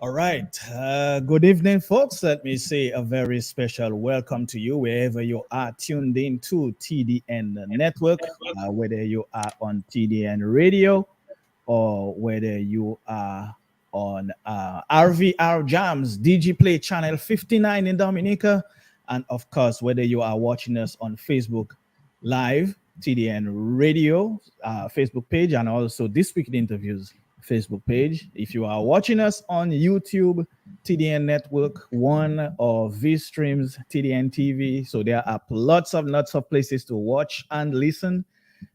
All right. Good evening, folks. Let me say a very special welcome to you wherever you are tuned in to TDN Network, whether you are on TDN Radio or whether you are on RVR Jams, DG Play Channel 59 in Dominica, and of course, whether you are watching us on Facebook Live, TDN Radio, Facebook page, and also This Week in Interviews Facebook page. If you are watching us on YouTube, TDN Network 1 or V Streams, TDN TV. So there are lots of places to watch and listen.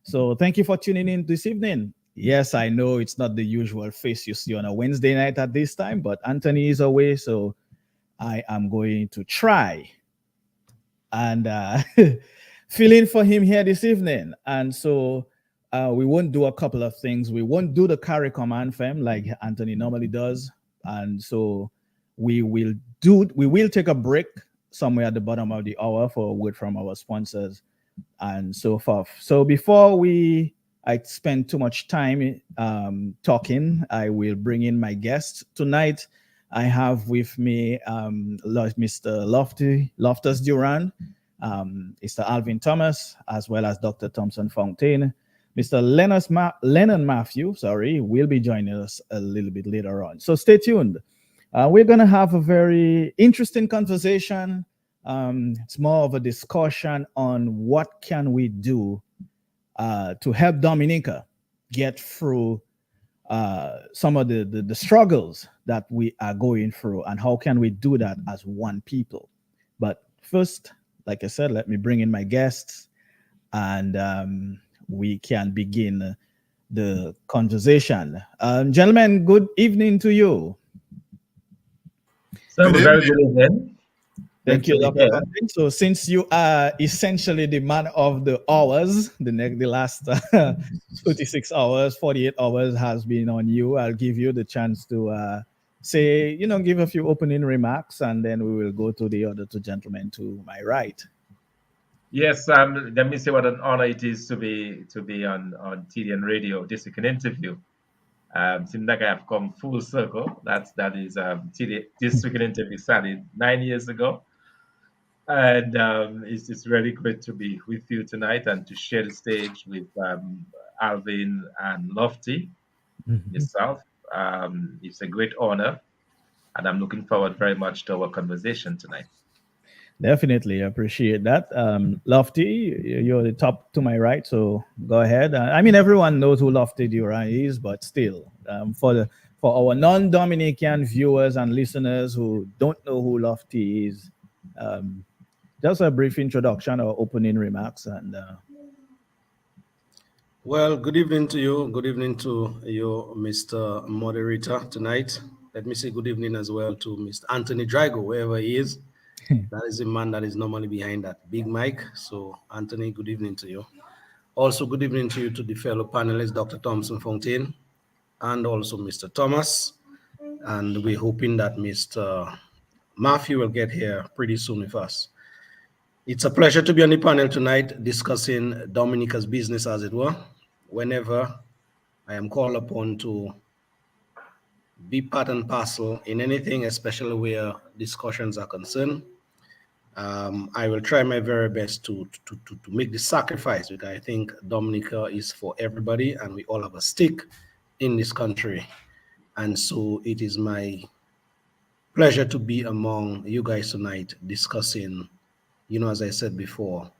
So thank you for tuning in this evening. Yes, I know it's not the usual face you see on a Wednesday night at this time, but Anthony is away, so I am going to try and fill in for him here this evening. And so we won't do a couple of things. We won't do the carry command fam like Anthony normally does. And so we will take a break somewhere at the bottom of the hour for a word from our sponsors and so forth. So before I spend too much time talking, I will bring in my guests tonight. I have with me Mr. Loftus Durand, Mr. Alvin Thomas, as well as Dr. Thompson Fontaine. Mr. Lennon Matthew, will be joining us a little bit later on. So stay tuned. We're going to have a very interesting conversation. It's more of a discussion on what can we do to help Dominica get through some of the struggles that we are going through, and how can we do that as one people. But first, like I said, let me bring in my guests, and we can begin the conversation. Gentlemen, good evening to you. So very good evening. Thank you, Dr. Fontaine. So since you are essentially the man of the hours, the last 36 hours, 48 hours has been on you. I'll give you the chance to give a few opening remarks, and then we will go to the other two gentlemen to my right. Yes, let me say what an honor it is to be on TDN Radio, this week in interview. Seems like I have come full circle. That is this week in interview started 9 years ago. And it's really great to be with you tonight and to share the stage with Alvin and Lofty yourself. It's a great honor, and I'm looking forward very much to our conversation tonight. Definitely appreciate that. Lofty, you're the top to my right, so go ahead. I mean, everyone knows who Lofty Durand is, but still, for our non-Dominican viewers and listeners who don't know who Lofty is, just a brief introduction or opening remarks. And well, good evening to you. Good evening to you, Mr. Moderator, tonight. Let me say good evening as well to Mr. Anthony Drago, wherever he is. That is the man that is normally behind that big mic. So, Anthony, good evening to you. Also, good evening to you, to the fellow panelists, Dr. Thompson Fontaine, and also Mr. Thomas. And we're hoping that Mr. Matthew will get here pretty soon with us. It's a pleasure to be on the panel tonight discussing Dominica's business, as it were. Whenever I am called upon to be part and parcel in anything, especially where discussions are concerned, I will try my very best to make the sacrifice, because I think Dominica is for everybody and we all have a stake in this country. And so it is my pleasure to be among you guys tonight discussing, as I said before,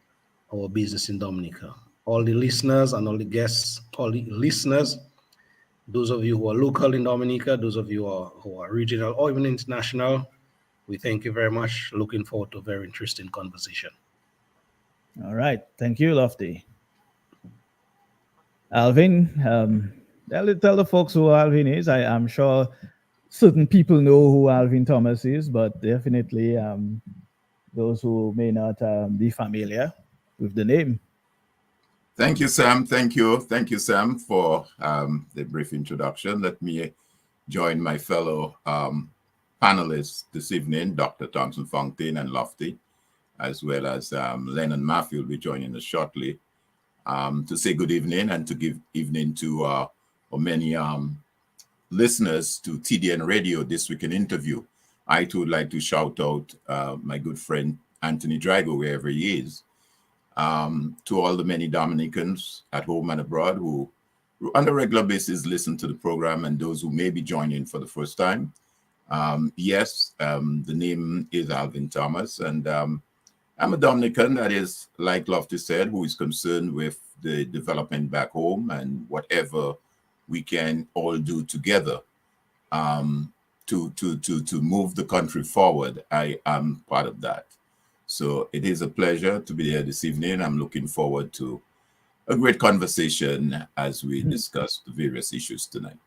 our business in Dominica. All the listeners and all the guests, all the listeners, those of you who are local in Dominica, those of you who are regional or even international, we thank you very much. Looking forward to a very interesting conversation. All right. Thank you, Lofty. Alvin, tell the folks who Alvin is. I'm sure certain people know who Alvin Thomas is, but definitely those who may not be familiar with the name. Thank you, Sam. Thank you, Sam, for the brief introduction. Let me join my fellow panelists this evening, Dr. Thompson Fontaine and Lofty, as well as Lennon Matthew will be joining us shortly, to say good evening and to give evening to many listeners to TDN Radio This Week in Interview. I too would like to shout out my good friend Anthony Drago, wherever he is, to all the many Dominicans at home and abroad who on a regular basis listen to the program, and those who may be joining for the first time. Yes, the name is Alvin Thomas, and I'm a Dominican, that is, like Lofty said, who is concerned with the development back home and whatever we can all do together to move the country forward. I am part of that. So it is a pleasure to be here this evening. I'm looking forward to a great conversation as we discuss the various issues tonight.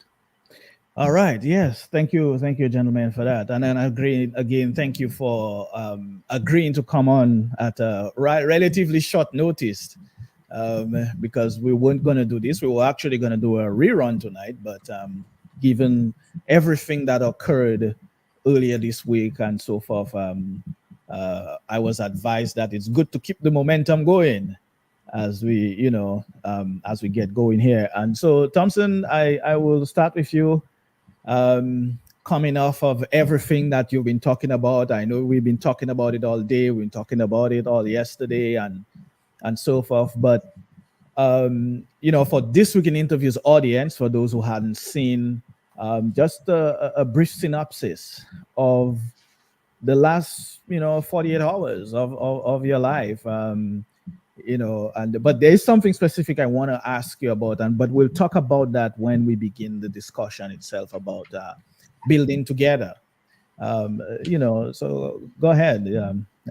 All right. Yes. Thank you, gentlemen, for that. And then again. Thank you for agreeing to come on at a relatively short notice, because we weren't going to do this. We were actually going to do a rerun tonight, but given everything that occurred earlier this week and so forth, I was advised that it's good to keep the momentum going as we, as we get going here. And so, Thompson, I will start with you. Coming off of everything that you've been talking about, I know we've been talking about it all day. We've been talking about it all yesterday and so forth. But for This Week in Interviews audience, for those who hadn't seen, just a brief synopsis of the last 48 hours of your life. But there is something specific I want to ask you about, but we'll talk about that when we begin the discussion itself about building together. So go ahead.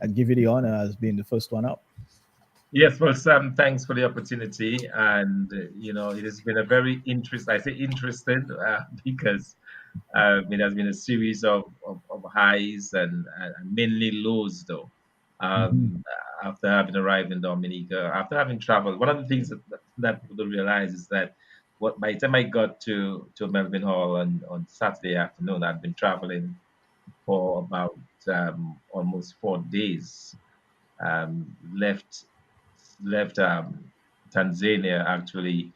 I'll give you the honor as being the first one up. Yes, well, Sam, thanks for the opportunity. And, it has been a very interesting because it has been a series of highs and mainly lows, though. After having arrived in Dominica, after having traveled, one of the things that people don't realize is that by the time I got to Melbourne Hall on Saturday afternoon, I'd been traveling for about almost 4 days. Left Tanzania actually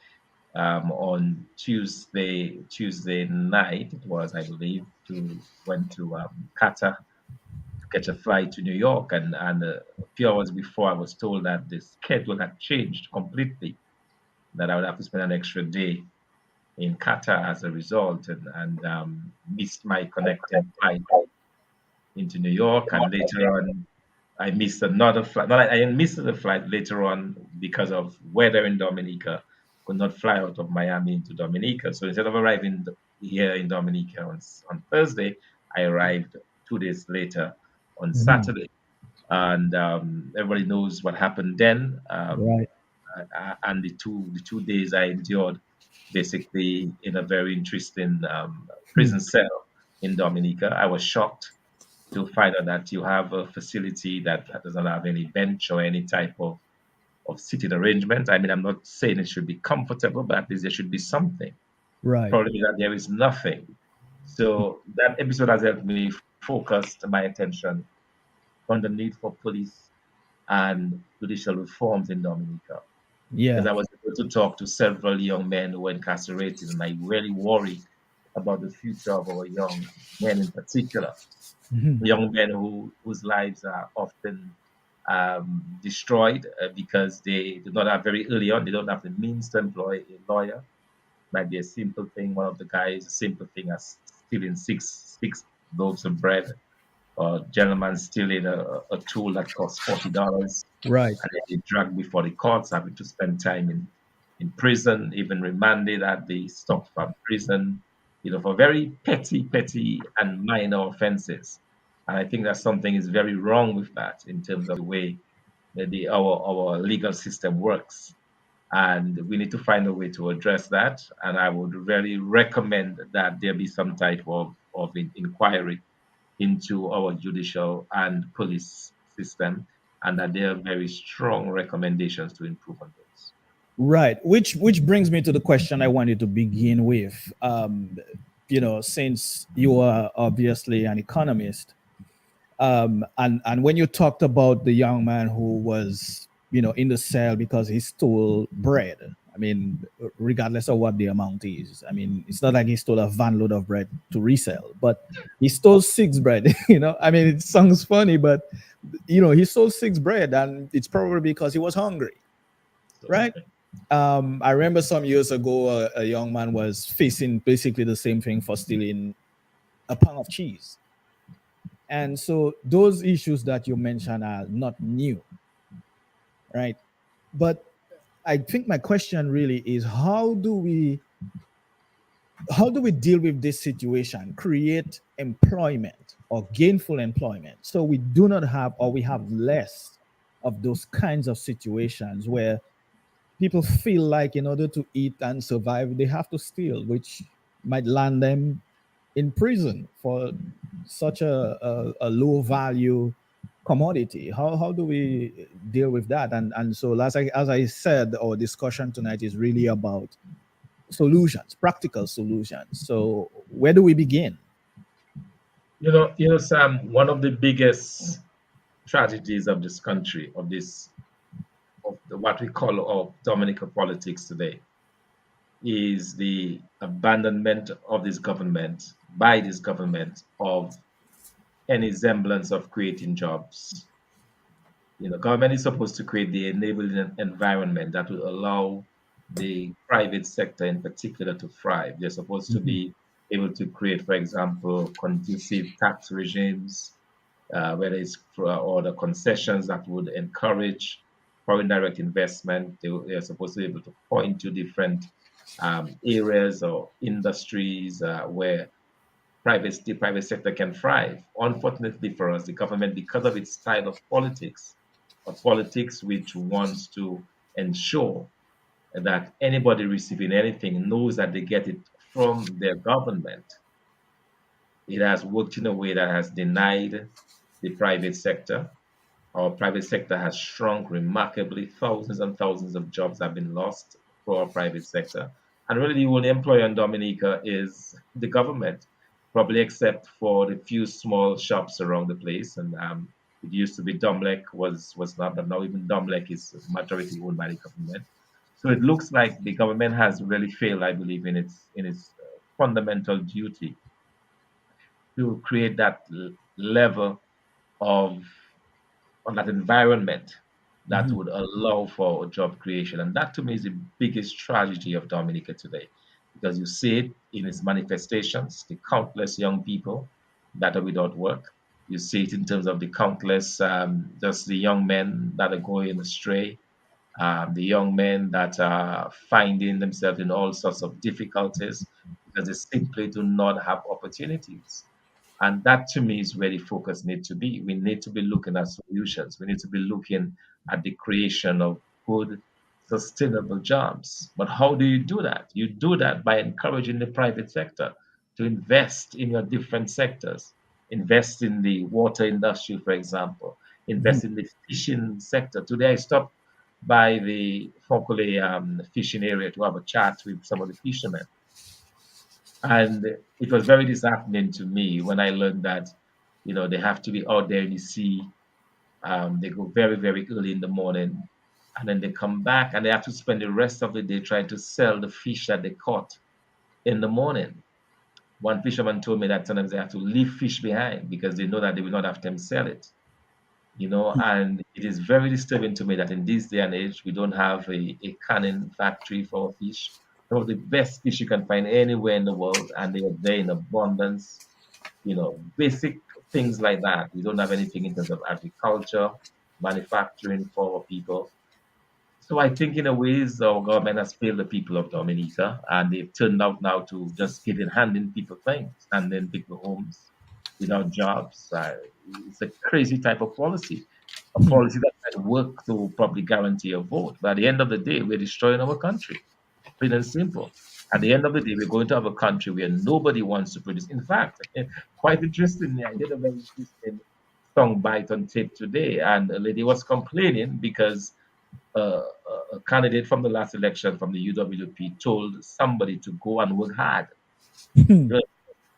on Tuesday night. It was, I believe, went to Qatar, catch a flight to New York, and a few hours before, I was told that the schedule had changed completely, that I would have to spend an extra day in Qatar as a result, and missed my connecting flight into New York, and later on, I missed another flight. No, I missed the flight later on because of weather in Dominica. Could not fly out of Miami into Dominica, so instead of arriving here in Dominica on Thursday, I arrived 2 days later on Saturday, and everybody knows what happened then. Right. And the two days I endured basically in a very interesting prison cell in Dominica. I was shocked to find out that you have a facility that doesn't have any bench or any type of sitting arrangement. I mean, I'm not saying it should be comfortable, but at least there should be something. Right. Probably that there is nothing. So that episode has helped me focus my attention on the need for police and judicial reforms in Dominica. Yeah. Because I was able to talk to several young men who were incarcerated, and I really worry about the future of our young men in particular. Young men whose lives are often destroyed because they do not have very early on, they don't have the means to employ a lawyer. Might be a simple thing. One of the guys, a simple thing as stealing six loaves of bread, or gentleman stealing a tool that costs $40. Right. And then they dragged before the courts, having to spend time in prison, even remanded at the stop from prison, for very petty and minor offenses. And I think that something is very wrong with that in terms of the way that our legal system works. And we need to find a way to address that. And I would really recommend that there be some type of inquiry into our judicial and police system, and that there are very strong recommendations to improve on those. Right. Which brings me to the question I wanted to begin with. Since you are obviously an economist, and when you talked about the young man who was in the cell because he stole bread, I mean, regardless of what the amount is. I mean, it's not like he stole a van load of bread to resell, but he stole six bread. I mean, it sounds funny, but he stole six bread, and it's probably because he was hungry, right? I remember some years ago, a young man was facing basically the same thing for stealing a pound of cheese. And so those issues that you mentioned are not new, right? But I think my question really is how do we deal with this situation, create employment or gainful employment so we do not have, or we have less of those kinds of situations where people feel like in order to eat and survive, they have to steal, which might land them in prison for such a low value commodity. How do we deal with that? And so as I said, our discussion tonight is really about solutions, practical solutions. So where do we begin? Sam, one of the biggest tragedies of this country, what we call of Dominican politics today, is the abandonment of this government by this government of any semblance of creating jobs. Government is supposed to create the enabling environment that will allow the private sector in particular to thrive. They're supposed to Mhm. be able to create, for example, conducive tax regimes, whether it's or the concessions that would encourage foreign direct investment. They're supposed to be able to point to different areas or industries where the private sector can thrive. Unfortunately for us, the government, because of its style of politics, a politics which wants to ensure that anybody receiving anything knows that they get it from their government, it has worked in a way that has denied the private sector. Our private sector has shrunk remarkably. Thousands and thousands of jobs have been lost for our private sector. And really, the only employer in Dominica is the government, probably except for the few small shops around the place. And it used to be Domlec was not, but now even Domlec is majority owned by the government. So it looks like the government has really failed, I believe, in its fundamental duty to create that level of on that environment that Mhm. would allow for job creation. And that to me is the biggest tragedy of Dominica today, because you see it in its manifestations, the countless young people that are without work. You see it in terms of the countless, just the young men that are going astray, the young men that are finding themselves in all sorts of difficulties because they simply do not have opportunities. And that to me is where the focus needs to be. We need to be looking at solutions. We need to be looking at the creation of good, sustainable jobs. But how do you do that? You do that by encouraging the private sector to invest in your different sectors. Invest in the water industry, for example. Mhm. Invest in the fishing sector. Today I stopped by the Fokole fishing area to have a chat with some of the fishermen. And it was very disheartening to me when I learned that, they have to be out there in the sea. They go very, very early in the morning, and then they come back and they have to spend the rest of the day trying to sell the fish that they caught in the morning. One fisherman told me that sometimes they have to leave fish behind because they know that they will not have them sell it. And it is very disturbing to me that in this day and age, we don't have a canning factory for fish. Some of the best fish you can find anywhere in the world, and they are there in abundance. Basic things like that. We don't have anything in terms of agriculture, manufacturing for our people. So I think in a ways our government has failed the people of Dominica, and they've turned out now to just handing people things, handing people homes without jobs. It's a crazy type of policy, a policy that might work to probably guarantee a vote. But at the end of the day, we're destroying our country, plain and simple. At the end of the day, we're going to have a country where nobody wants to produce. In fact, quite interestingly, I did a very interesting song bite on tape today, and a lady was complaining because a candidate from the last election from the UWP told somebody to go and work hard. Mhm. They were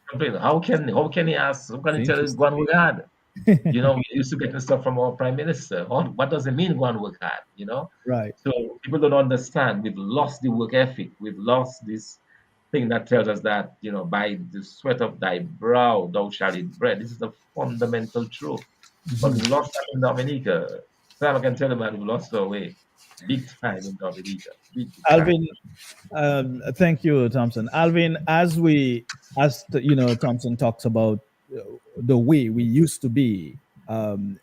complaining, how can he ask? How can he tell him to go Interesting. and work hard? You know, we used to get the stuff from our prime minister. What does it mean go and work hard? You know? Right. So people don't understand. We've lost the work ethic. We've lost this thing that tells us that, you know, by the sweat of thy brow thou shalt eat bread. This is a fundamental truth. But Mhm. we've lost that in Dominica. Sam, I can tell you, man, we've lost our way. Big time in Dominica. Big time. Alvin, thank you, Thompson. Alvin, Thompson talks about the way we used to be.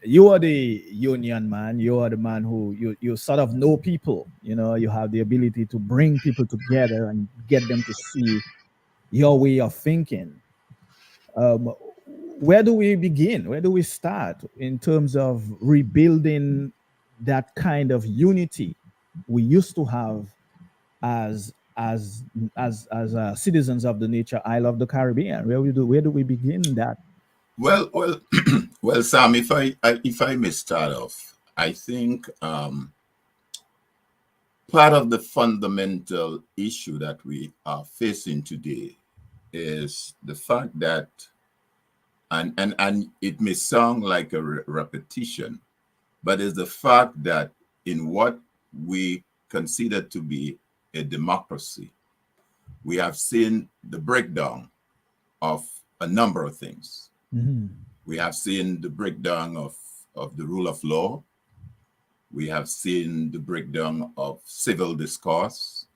You are the union man. You are the man who you sort of know people. You know, you have the ability to bring people together and get them to see your way of thinking. Um, where do we begin? Where do we start in terms of rebuilding that kind of unity we used to have as citizens of the nature Isle of the Caribbean? Where do we begin that? Well, well, Sam. If I may start off, I think part of the fundamental issue that we are facing today is the fact that, and it may sound like a repetition, but is the fact that in what we consider to be a democracy, we have seen the breakdown of a number of things. Mhm. We have seen the breakdown of the rule of law. We have seen the breakdown of civil discourse.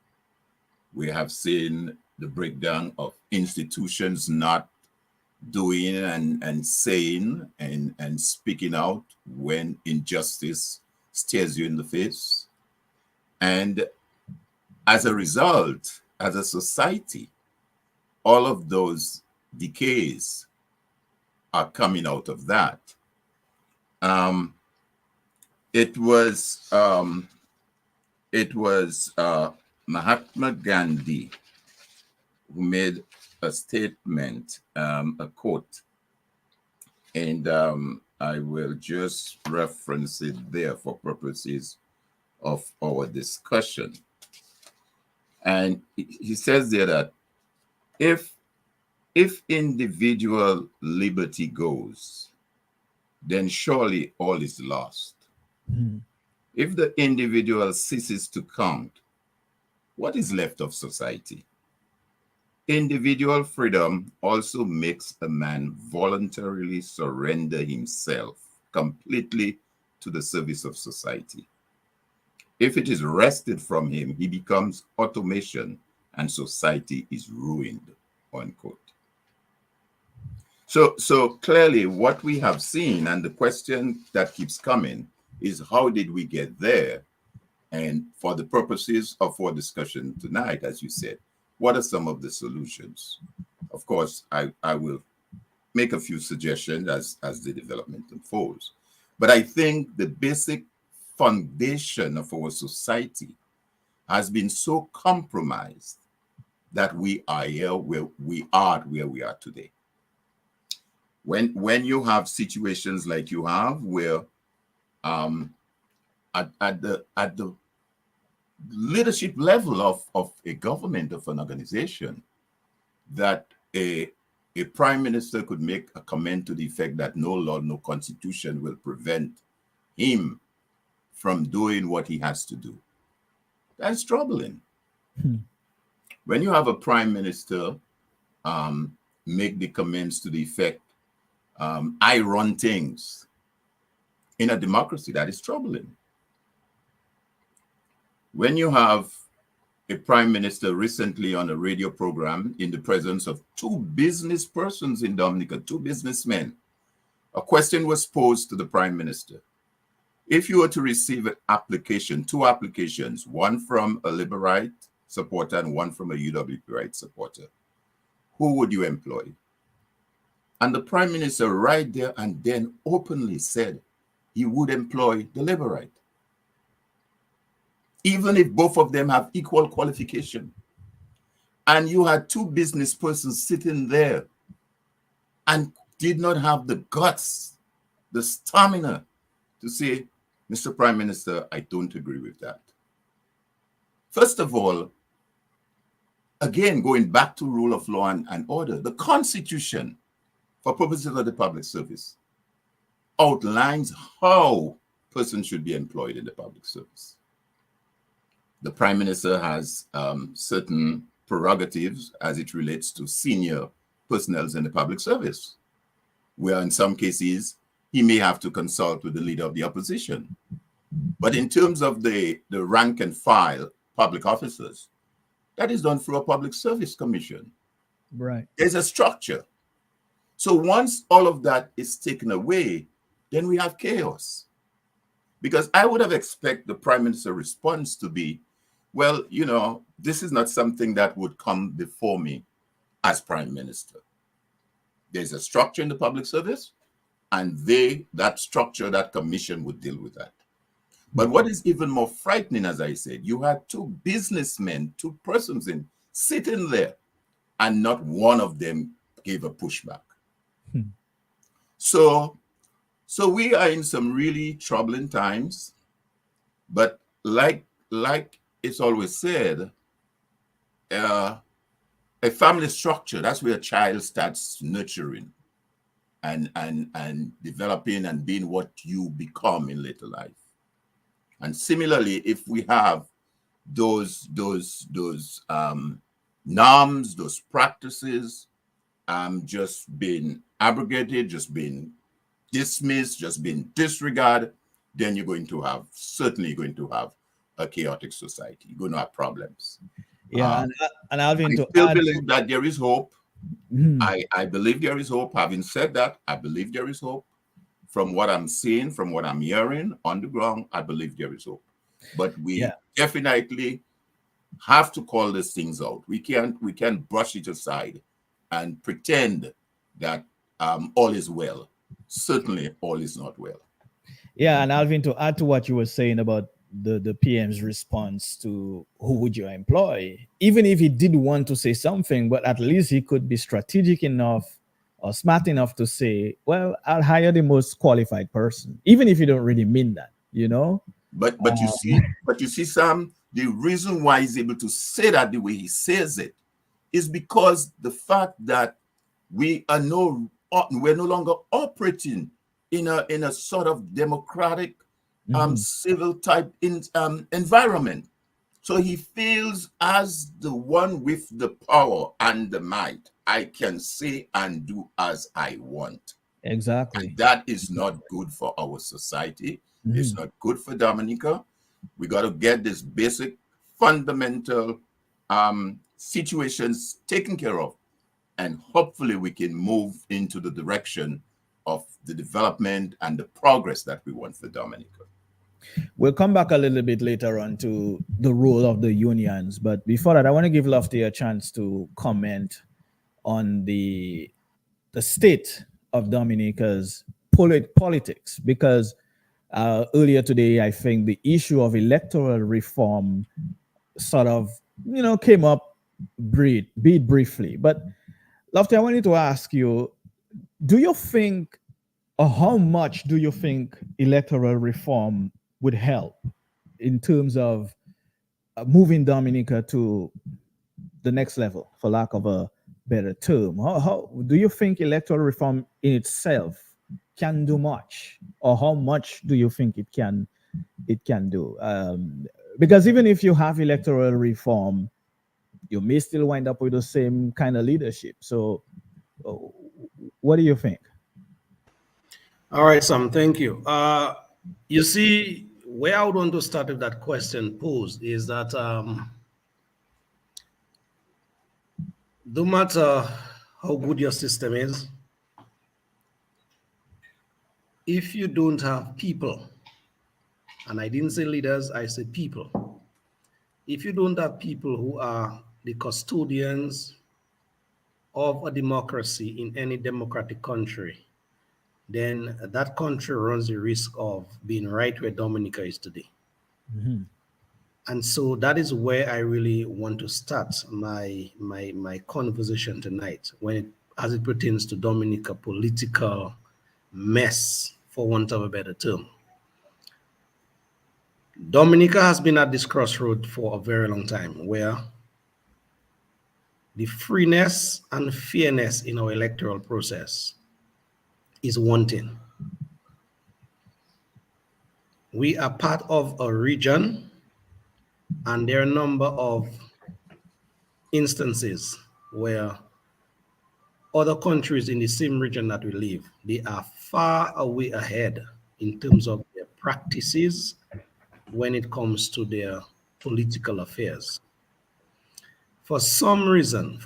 We have seen the breakdown of institutions not doing and saying and speaking out when injustice stares you in the face. And as a result, as a society, all of those decays are coming out of that. It was Mahatma Gandhi who made a statement, a quote, and I will just reference it there for purposes of our discussion. And he says there that if individual liberty goes, then surely all is lost. Mhm. If the individual ceases to count, what is left of society? Individual freedom also makes a man voluntarily surrender himself completely to the service of society. If it is wrested from him, he becomes automation and society is ruined, unquote. So clearly what we have seen, and the question that keeps coming, is how did we get there? And for the purposes of our discussion tonight, as you said, what are some of the solutions? Of course, I will make a few suggestions as the development unfolds. But I think the basic foundation of our society has been so compromised that we are here where we are today. When you have situations like you have, where at the leadership level of a government, of an organization, that a prime minister could make a comment to the effect that no law, no constitution will prevent him from doing what he has to do. That's troubling. Hmm. When you have a prime minister make the comments to the effect, I run things, in a democracy, that is troubling. When you have a prime minister recently on a radio program in the presence of two business persons in Dominica, two businessmen, a question was posed to the prime minister. If you were to receive an application, two applications, one from a Liberal right supporter and one from a UWP right supporter, who would you employ? And the prime minister right there and then openly said he would employ the Liberal right, even if both of them have equal qualification. And you had two business persons sitting there and did not have the guts, the stamina to say, Mr. Prime Minister, I don't agree with that. First of all, again, going back to rule of law and order, the Constitution, for purposes of the public service, outlines how persons should be employed in the public service. The Prime Minister has certain prerogatives as it relates to senior personnel in the public service, where in some cases he may have to consult with the leader of the opposition. But in terms of the rank and file public officers, that is done through a public service commission. Right. There's a structure. So once all of that is taken away, then we have chaos. Because I would have expected the Prime Minister's response to be, well, you know, this is not something that would come before me as Prime Minister. There's a structure in the public service, and that structure, that commission would deal with that. But what is even more frightening, as I said, you had two businessmen, two persons sitting there, and not one of them gave a pushback. So we are in some really troubling times. But like it's always said, a family structure, that's where a child starts nurturing and developing and being what you become in later life. And similarly, if we have those norms, those practices, just being abrogated, just being dismissed, just being disregarded, then you're certainly going to have a chaotic society. You're going to have problems. Yeah, and Alvin, I to still add, believe that there is hope. Mhm. I believe there is hope. Having said that, I believe there is hope. From what I'm seeing, from what I'm hearing on the ground, I believe there is hope. But we definitely have to call these things out. We can't brush it aside and pretend that all is well. Certainly, all is not well. Yeah, and Alvin, to add to what you were saying about the PM's response to who would you employ, even if he did want to say something, but at least he could be strategic enough or smart enough to say, well, I'll hire the most qualified person, even if you don't really mean that, you know? But you see, Sam, the reason why he's able to say that the way he says it is because the fact that we're no longer operating in a sort of democratic, civil type environment. So he feels as the one with the power and the might. I can say and do as I want. Exactly. And that is not good for our society. It's not good for Dominica. We got to get this basic, fundamental situations taken care of. And hopefully we can move into the direction of the development and the progress that we want for Dominica. We'll come back a little bit later on to the role of the unions. But before that, I want to give Lofty a chance to comment on the state of Dominica's politics, because earlier today, I think the issue of electoral reform sort of, came up briefly. But Lofty, I wanted to ask you, do you think, or how much do you think electoral reform would help in terms of moving Dominica to the next level, for lack of a better term? How do you think electoral reform in itself can do much, or how much do you think it can do? Because even if you have electoral reform, you may still wind up with the same kind of leadership. So, what do you think? All right, Sam, thank you. You see, where I would want to start with that question posed is that no matter how good your system is, if you don't have people, and I didn't say leaders, I said people. If you don't have people who are the custodians of a democracy in any democratic country, then that country runs the risk of being right where Dominica is today. And so that is where I really want to start my conversation tonight, as it pertains to Dominica political mess, for want of a better term. Dominica has been at this crossroad for a very long time, where the freeness and fairness in our electoral process is wanting. we are part of a region, and there are a number of instances where other countries in the same region that we live, they are far away ahead in terms of their practices when it comes to their political affairs. For some reason,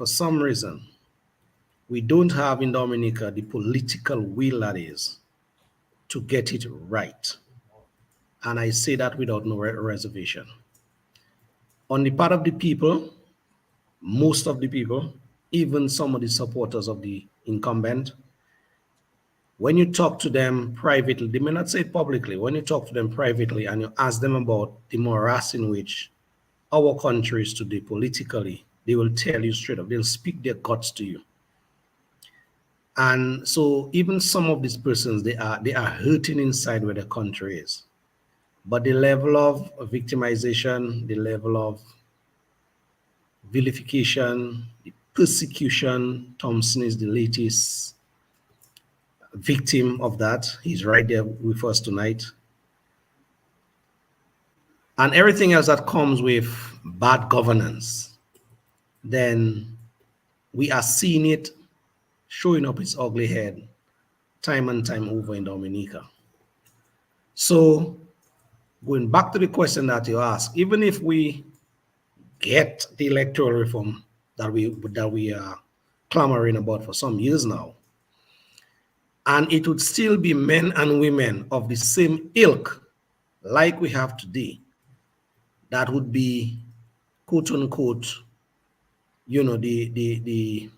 we don't have in Dominica the political will that is to get it right. And I say that without no reservation. On the part of the people, most of the people, even some of the supporters of the incumbent, when you talk to them privately, they may not say it publicly, when you talk to them privately and you ask them about the morass in which our country is today politically, they will tell you straight up, they'll speak their guts to you. And so even some of these persons, they are hurting inside where the country is. But the level of victimization, the level of vilification, the persecution, Thompson is the latest victim of that. He's right there with us tonight. And everything else that comes with bad governance, then we are seeing it showing up its ugly head time and time over in Dominica. So going back to the question that you asked, even if we get the electoral reform that we are clamoring about for some years now, and it would still be men and women of the same ilk like we have today, that would be, quote unquote, the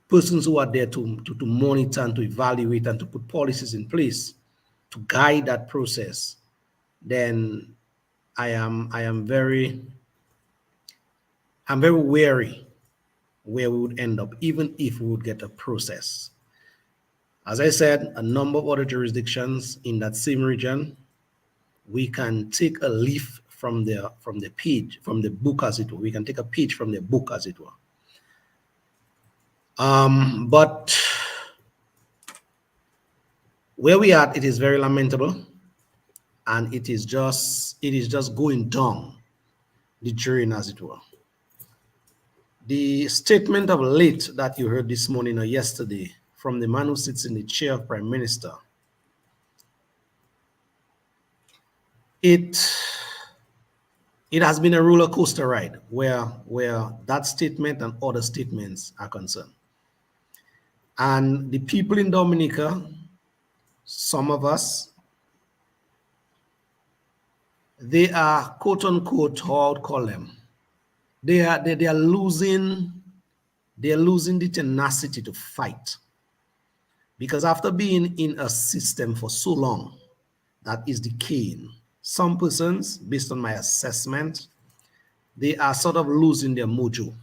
persons who are there to monitor and to evaluate and to put policies in place to guide that process, then I am very wary where we would end up, even if we would get a process. As I said, a number of other jurisdictions in that same region, we can take a leaf from the page, from the book, as it were. We can take a page from the book, as it were. But where we are, it is very lamentable, and it is just going down the drain, as it were. The statement of late that you heard this morning or yesterday from the man who sits in the chair of Prime Minister, it has been a roller coaster ride where that statement and other statements are concerned. And the people in Dominica, some of us, they are, quote unquote, how I would call them, they are losing the tenacity to fight. Because after being in a system for so long that is decaying, some persons, based on my assessment, they are sort of losing their mojo.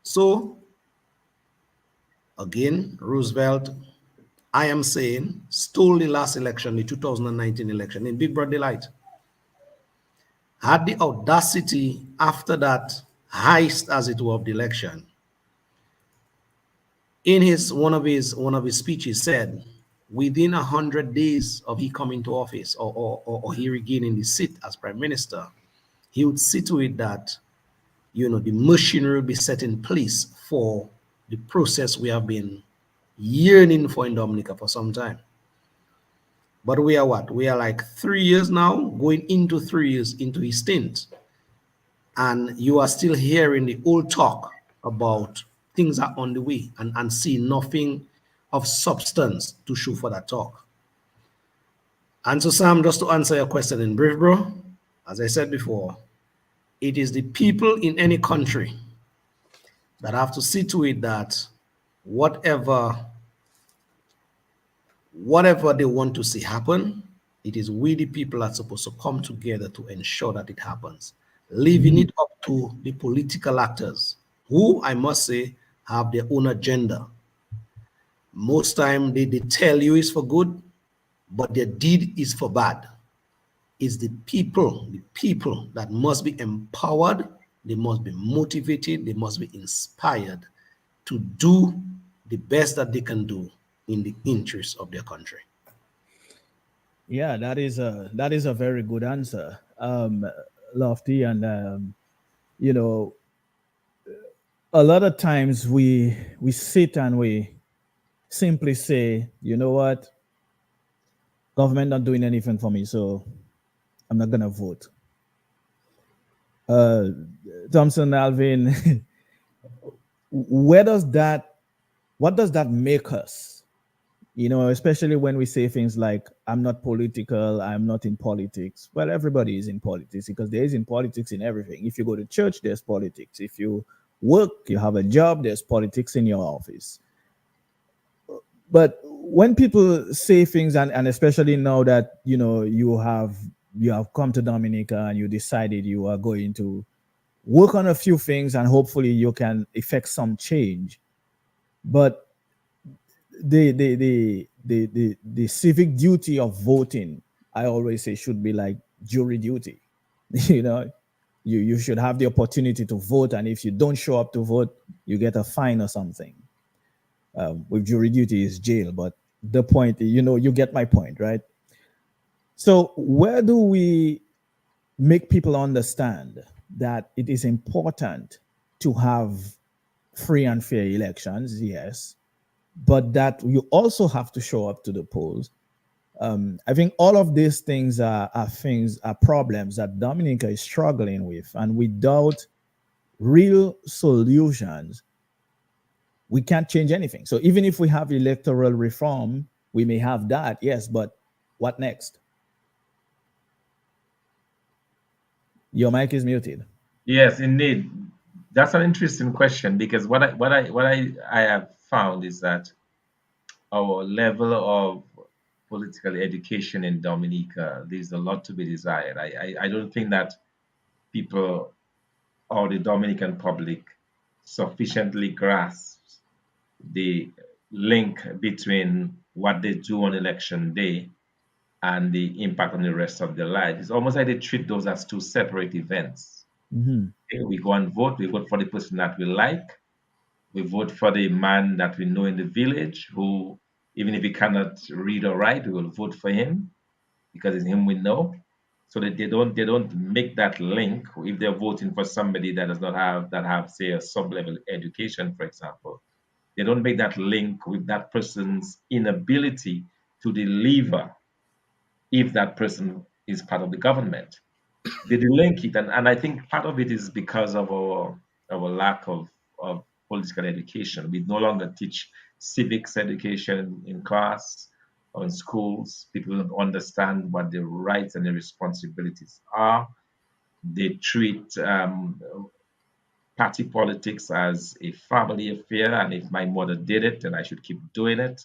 So, again, Roosevelt, I am saying, stole the last election, the 2019 election, in big broad daylight. Had the audacity after that heist, as it were, of the election. In one of his speeches, said within 100 days of he coming to office or he regaining the seat as prime minister, he would see to it that the machinery will be set in place for the process we have been yearning for in Dominica for some time. But we are what? We are like 3 years now, going into 3 years into his stint. And you are still hearing the old talk about things are on the way and see nothing of substance to show for that talk. And so, Sam, just to answer your question in brief, bro, as I said before, it is the people in any country that have to see to it that whatever they want to see happen, it is we the people are supposed to come together to ensure that it happens, leaving it up to the political actors, who I must say have their own agenda. Most time they tell you it's for good, but their deed is for bad. It's the people that must be empowered, they must be motivated, they must be inspired to do the best that they can do in the interest of their country. Yeah, that is a very good answer, Lofty. And you know, a lot of times we sit and we simply say, you know what, government not doing anything for me, so I'm not gonna vote. Uh, Thompson Alvin, where does that what does that make us? Especially when we say things like, I'm not political, I'm not in politics. Well, everybody is in politics because there is in politics in everything. If you go to church, there's politics. If you work, you have a job, there's politics in your office. But when people say things, and especially now that you have come to Dominica and you decided you are going to work on a few things and hopefully you can effect some change. But the civic duty of voting, I always say, should be like jury duty. you know you should have the opportunity to vote, and if you don't show up to vote, you get a fine or something. With jury duty is jail, but the point, you get my point, right? So where do we make people understand that it is important to have free and fair elections? Yes, but that you also have to show up to the polls. I think all of these things are problems that Dominica is struggling with, and without real solutions, we can't change anything. So even if we have electoral reform, we may have that, yes, but what next? Your mic is muted. Yes, indeed. That's an interesting question because what I have found is that our level of political education in Dominica, there's a lot to be desired. I don't think that people or the Dominican public sufficiently grasps the link between what they do on election day and the impact on the rest of their life. It's almost like they treat those as two separate events. Hmm. Okay, we go and vote, we vote for the person that we like, we vote for the man that we know in the village who, even if he cannot read or write, we will vote for him because it's him we know. So that they don't make that link if they're voting for somebody that does not have say a sub-level education, for example. They don't make that link with that person's inability to deliver if that person is part of the government. They link it, and I think part of it is because of our lack of political education. We no longer teach civics education in class or in schools. People don't understand what their rights and their responsibilities are. They treat party politics as a family affair, and if my mother did it, then I should keep doing it.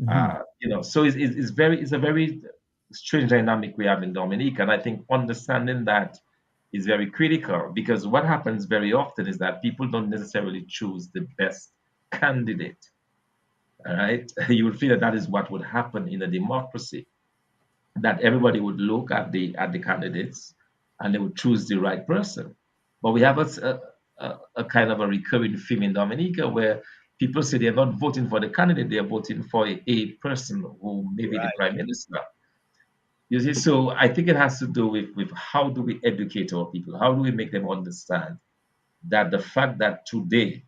Hmm. So it's a very strange dynamic we have in Dominica, and I think understanding that is very critical because what happens very often is that people don't necessarily choose the best candidate. All right, you would feel that that is what would happen in a democracy, that everybody would look at the candidates and they would choose the right person. But we have a kind of a recurring theme in Dominica where people say they're not voting for the candidate, they're voting for a person who may be the Right. prime minister. You see, so I think it has to do with how do we educate our people? How do we make them understand that the fact that today,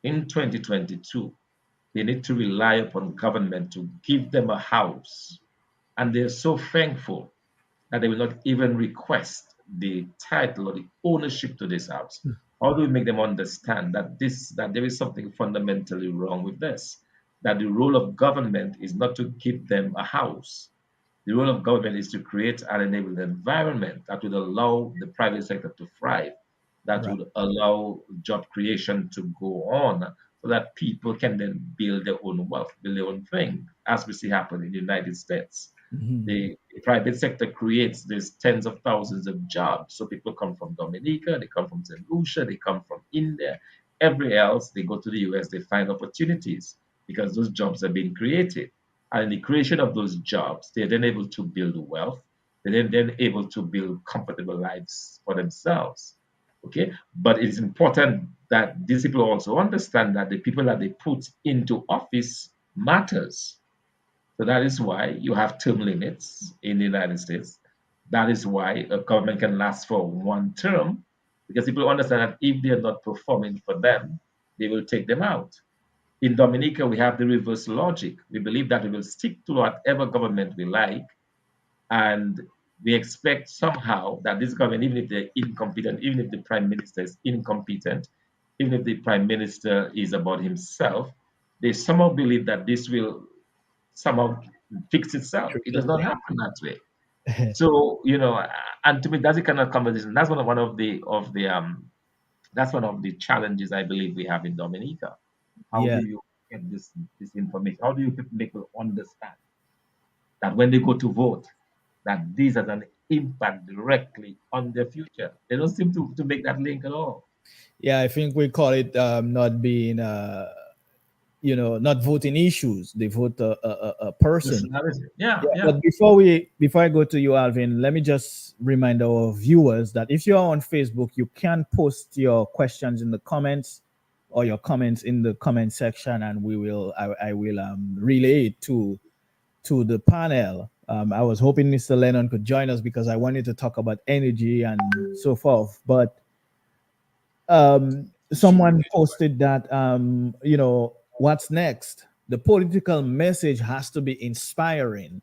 in 2022, they need to rely upon government to give them a house, and they're so thankful that they will not even request the title or the ownership to this house. How do we make them understand that there is something fundamentally wrong with this? That the role of government is not to give them a house. The role of government is to create and enable an environment that would allow the private sector to thrive, that Right. would allow job creation to go on, so that people can then build their own wealth, build their own thing, as we see happen in the United States. Hmm. The private sector creates these tens of thousands of jobs. So people come from Dominica, they come from St. Lucia, they come from India, everywhere else, they go to the US, they find opportunities because those jobs are being created. And in the creation of those jobs, they're then able to build wealth. They're then able to build comfortable lives for themselves. Okay. But it's important that these people also understand that the people that they put into office matters. So that is why you have term limits in the United States. That is why a government can last for one term, because people understand that if they're not performing for them, they will take them out. In Dominica, we have the reverse logic. We believe that we will stick to whatever government we like, and we expect somehow that this government, even if they're incompetent, even if the prime minister is incompetent, even if the prime minister is about himself, they somehow believe that this will somehow fix itself. It does not happen that way. So, and to me, that's the kind of conversation. That's that's one of the challenges I believe we have in Dominica. How Yeah. do you get this information? How do you make people understand that when they go to vote, that this has an impact directly on their future? They don't seem to make that link at all. Yeah, I think we call it not being, not voting issues. They vote a person. Personality. Yeah, Yeah, yeah. but before I go to you, Alvin, let me just remind our viewers that if you are on Facebook, you can post your questions in the comments or your comments in the comment section, and I will relay it to the panel. I was hoping Mr. Lennon could join us because I wanted to talk about energy and so forth, but someone posted that what's next, the political message has to be inspiring,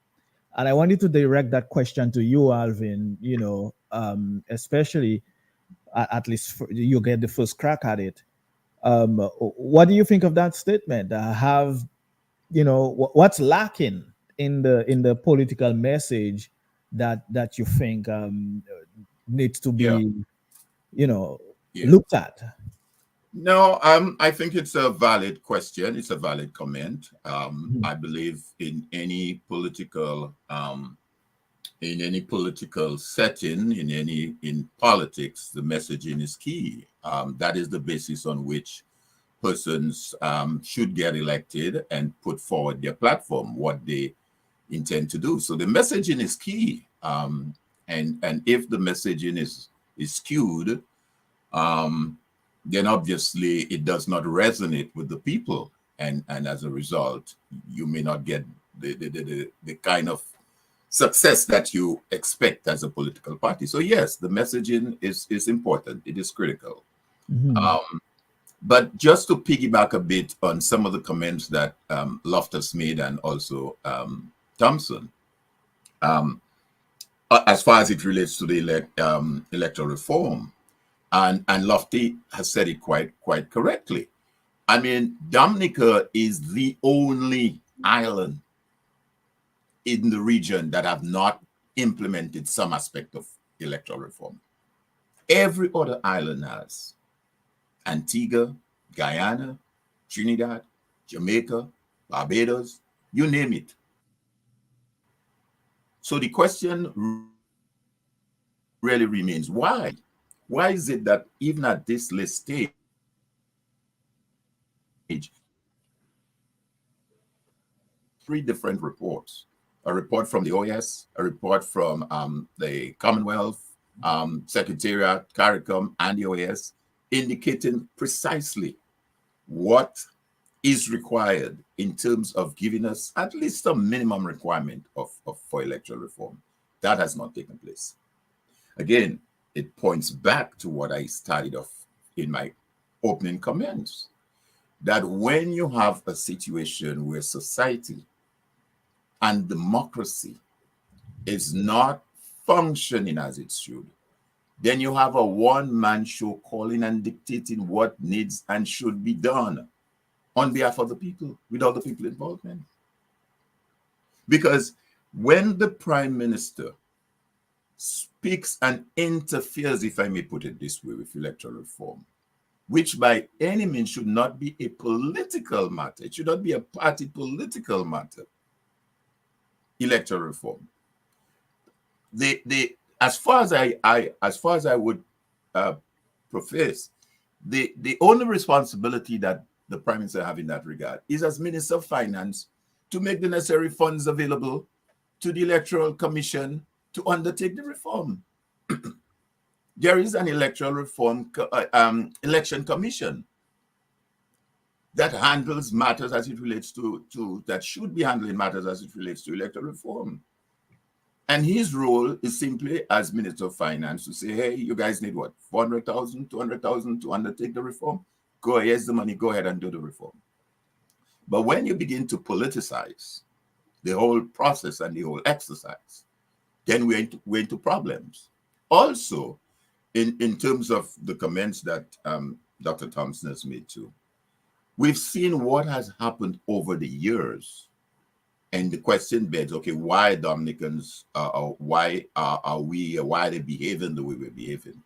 and I wanted to direct that question to you, Alvin. Especially at least you get the first crack at it. What do you think of that statement? Have what's lacking in the political message that you think needs to Yeah, be yeah. looked at? No, I think it's a valid question. It's a valid comment. Mhm. I believe in any political setting, in politics, the messaging is key. That is the basis on which persons should get elected and put forward their platform, what they intend to do. So the messaging is key. And if the messaging is skewed, then obviously it does not resonate with the people, and as a result, you may not get the kind of success that you expect as a political party. So yes, the messaging is important. It is critical. Mhm. But just to piggyback a bit on some of the comments that Loftus made and also Thompson, um, as far as it relates to the electoral reform, and Lofty has said it quite correctly. I mean, Dominica is the only island in the region that have not implemented some aspect of electoral reform. Every other island has. Antigua, Guyana, Trinidad, Jamaica, Barbados, you name it. So the question really remains, why? Why is it that even at this list stage, three different reports, a report from the OAS, a report from the Commonwealth, Secretariat, CARICOM, and the OAS, indicating precisely what is required in terms of giving us at least a minimum requirement for electoral reform. That has not taken place. Again, it points back to what I started off in my opening comments, that when you have a situation where society and democracy is not functioning as it should, then you have a one-man show calling and dictating what needs and should be done on behalf of the people, without the people involvement. Because when the prime minister speaks and interferes, if I may put it this way, with electoral reform, which by any means should not be a political matter, it should not be a party political matter, electoral reform. As far as I would profess, the only responsibility that the prime minister have in that regard is as minister of finance to make the necessary funds available to the electoral commission to undertake the reform. There is an electoral reform election commission. that handles matters as it relates to that should be handling matters as it relates to electoral reform. And his role is simply as Minister of Finance to say, hey, you guys need what, 400,000, 200,000 to undertake the reform? Go, here's the money, go ahead and do the reform. But when you begin to politicize the whole process and the whole exercise, then we're into problems. Also, in terms of the comments that Dr. Thompson has made too, we've seen what has happened over the years. And the question begs, okay, why Dominicans, why are they behaving the way we're behaving?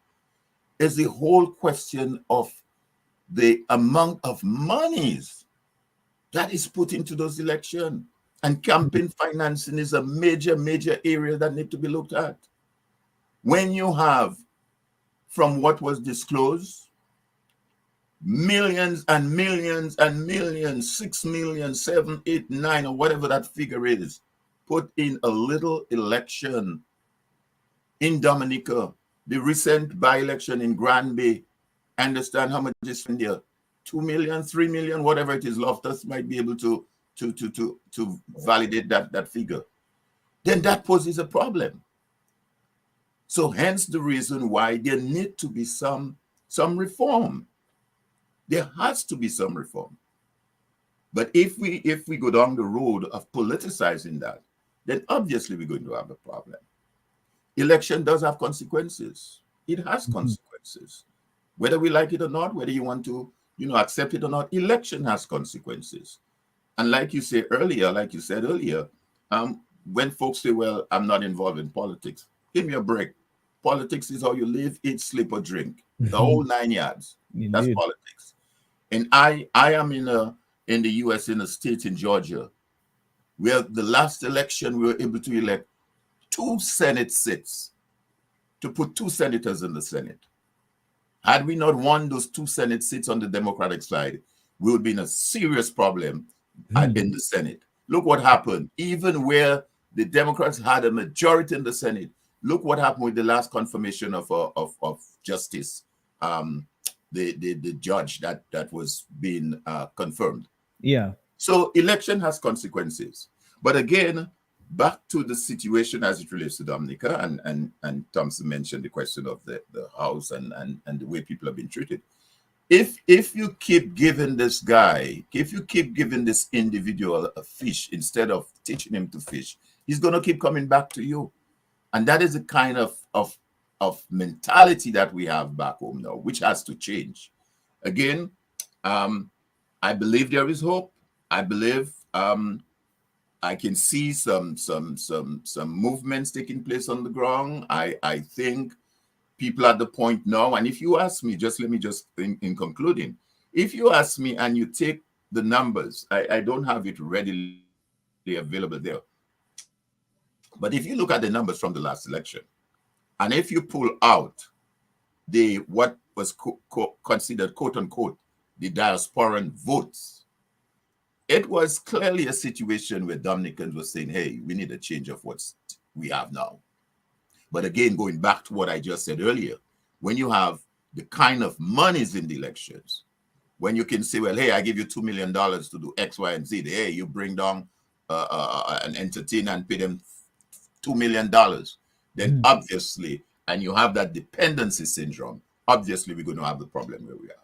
Is the whole question of the amount of monies that is put into those elections. And campaign financing is a major, major area that need to be looked at. When you have, from what was disclosed, millions and millions and millions, 6 million, 7, 8, 9, or whatever that figure is, put in a little election in Dominica, the recent by-election in Grand Bay, understand how much is in there? 2 million, 3 million, whatever it is. Loftus might be able to validate that figure. Then that poses a problem. So hence the reason why there need to be some reform. There has to be some reform. But if we go down the road of politicizing that, then obviously we're going to have a problem. Election does have consequences. It has consequences. Whether we like it or not, whether you want to, accept it or not, election has consequences. And like you said earlier, when folks say, well, I'm not involved in politics, give me a break. Politics is how you live, eat, sleep, or drink. The whole 9 yards. Indeed. That's politics. And I am in the US, in a state in Georgia, where the last election we were able to elect 2 Senate seats, to put 2 senators in the Senate. Had we not won those 2 Senate seats on the Democratic side, we would be in a serious problem in the Senate. Look what happened. Even where the Democrats had a majority in the Senate, look what happened with the last confirmation of justice, the judge that was being confirmed. Yeah. So election has consequences. But again, back to the situation as it relates to Dominica, and Thompson mentioned the question of the house and the way people have been treated. If you keep giving this guy, if you keep giving this individual a fish instead of teaching him to fish, he's going to keep coming back to you. And that is the kind of mentality that we have back home now, which has to change. Again, I believe there is hope. I believe I can see some movements taking place on the ground. I think people are at the point now, and if you ask me, in concluding, if you ask me and you take the numbers, I don't have it readily available there. But if you look at the numbers from the last election, and if you pull out what was considered, quote unquote, the diasporan votes, it was clearly a situation where Dominicans were saying, hey, we need a change of what we have now. But again, going back to what I just said earlier, when you have the kind of monies in the elections, when you can say, well, hey, I give you $2 million to do X, Y, and Z. Hey, you bring down an entertainer and pay them $2 million. Then obviously, and you have that dependency syndrome, obviously we're going to have the problem where we are.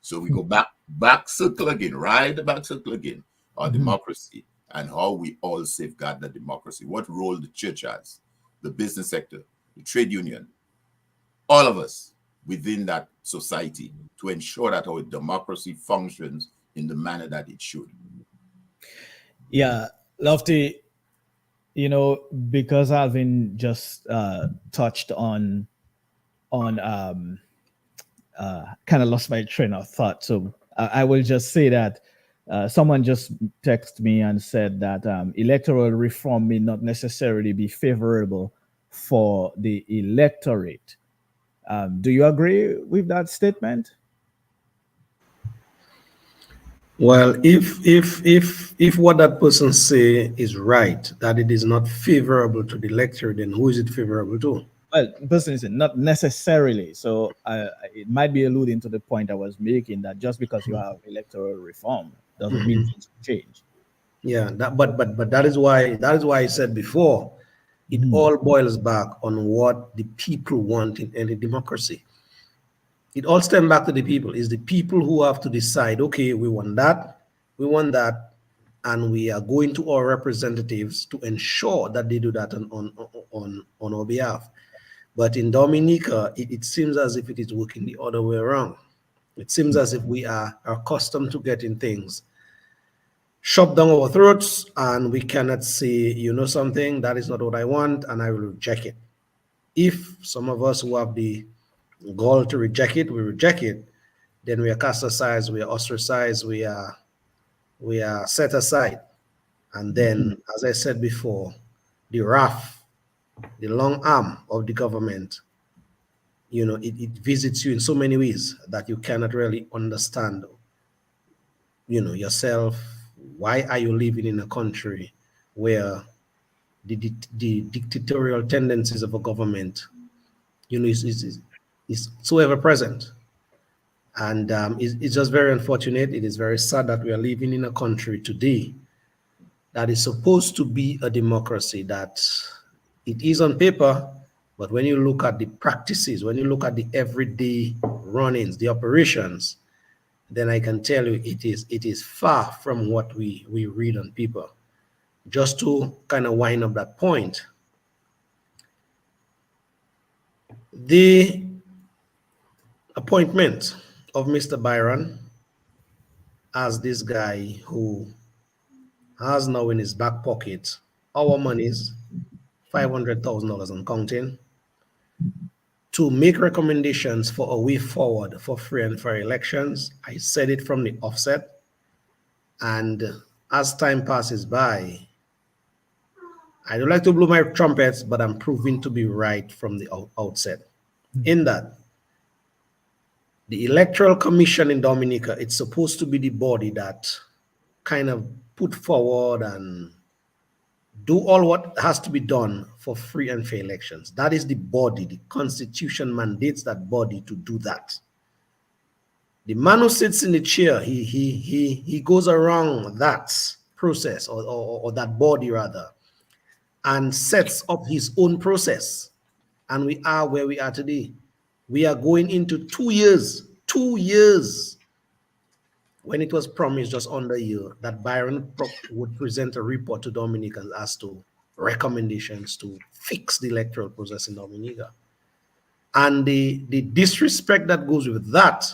So we go back circle again, right? Back circle again, our democracy and how we all safeguard the democracy. What role the church has, the business sector, the trade union, all of us within that society to ensure that our democracy functions in the manner that it should. Yeah, Lofty, because Alvin just touched on kind of lost my train of thought. So I will just say that someone just texted me and said that electoral reform may not necessarily be favorable for the electorate. Do you agree with that statement? Well, if what that person say is right, that it is not favorable to the electorate, then who is it favorable to? Well, personally, not necessarily. So it might be alluding to the point I was making that just because you have electoral reform doesn't mean things will change. Yeah, but that is why I said before, it all boils back on what the people want in any democracy. It all stems back to the people. It's the people who have to decide, okay, we want that, and we are going to our representatives to ensure that they do that on our behalf. But in Dominica, it seems as if it is working the other way around. It seems as if we are accustomed to getting things shoved down our throats, and we cannot say, you know something, that is not what I want, and I will reject it. If some of us who have the gall to reject it, we reject it, then we are cast aside, we are ostracized, we are set aside. And then, as I said before, the wrath, the long arm of the government, it visits you in so many ways that you cannot really understand, yourself. Why are you living in a country where the dictatorial tendencies of a government, is so ever present? And it's just very unfortunate. It is very sad that we are living in a country today that is supposed to be a democracy, that it is on paper, but when you look at the practices, when you look at the everyday run-ins, the operations, then I can tell you it is far from what we read on paper. Just to kind of wind up that point, the appointment of Mr. Byron as this guy who has now in his back pocket our monies, $500,000 and counting, to make recommendations for a way forward for free and fair elections. I said it from the offset. And as time passes by, I don't like to blow my trumpets, but I'm proving to be right from the outset. In that, the Electoral Commission in Dominica, it's supposed to be the body that kind of put forward and do all what has to be done for free and fair elections. That is the body. The Constitution mandates that body to do that. The man who sits in the chair, he goes around that process or that body rather, and sets up his own process. And we are where we are today. We are going into 2 years, 2 years, when it was promised just under a year that Byron would present a report to Dominicans as to recommendations to fix the electoral process in Dominica. And the disrespect that goes with that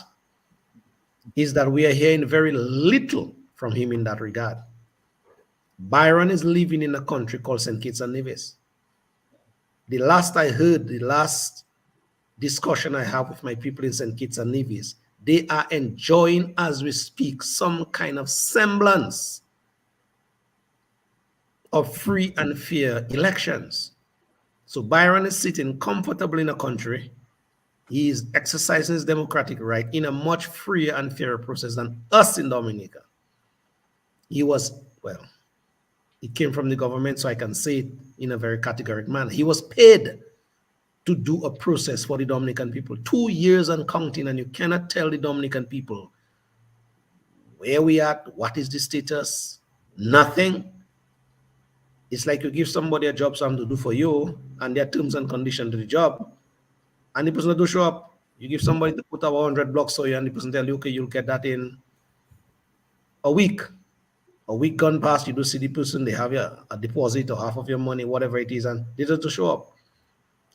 is that we are hearing very little from him in that regard. Byron is living in a country called St. Kitts and Nevis. The last I heard, the last discussion I have with my people in St. Kitts and Nevis, they are enjoying, as we speak, some kind of semblance of free and fair elections. So Byron is sitting comfortably in a country. He is exercising his democratic right in a much freer and fairer process than us in Dominica. He was, well, it came from the government, so I can say it in a very categorical manner. He was paid to do a process for the Dominican people. 2 years and counting, and you cannot tell the Dominican people where we at, what is the status, nothing. It's like you give somebody a job, something to do for you, and their terms and conditions to the job, and the person do show up. You give somebody to put up 100 blocks for you, and the person tell you, okay, you'll get that in a week. A week gone past, you do see the person, they have a deposit or half of your money, whatever it is, and they just show up.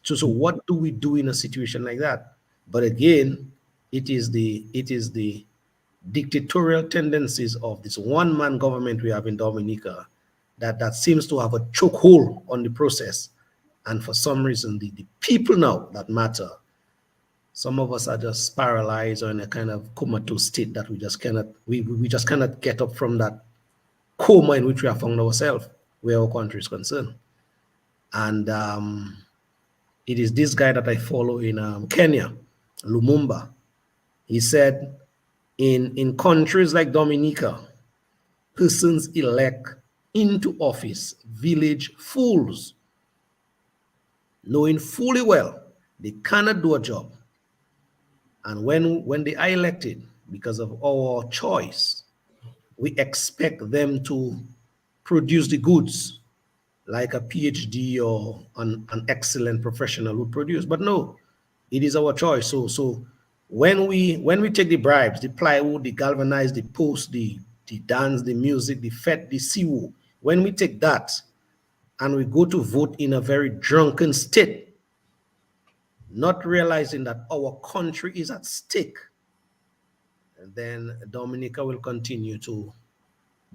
So what do we do in a situation like that? But again, it is the dictatorial tendencies of this one-man government we have in Dominica that seems to have a chokehold on the process. And for some reason, the people now that matter, some of us are just paralyzed or in a kind of comatose state that we just cannot get up from that coma in which we have found ourselves, where our country is concerned. And it is this guy that I follow in Kenya, Lumumba. He said, in countries like Dominica, persons elect into office village fools. knowing fully well they cannot do a job. And when they are elected, because of our choice, we expect them to produce the goods like a PhD or an excellent professional would produce. But no, it is our choice. So when we take the bribes, the plywood, the galvanized, the post, the dance, the music, the fet, the siwo, when we take that and we go to vote in a very drunken state, not realizing that our country is at stake, and then Dominica will continue to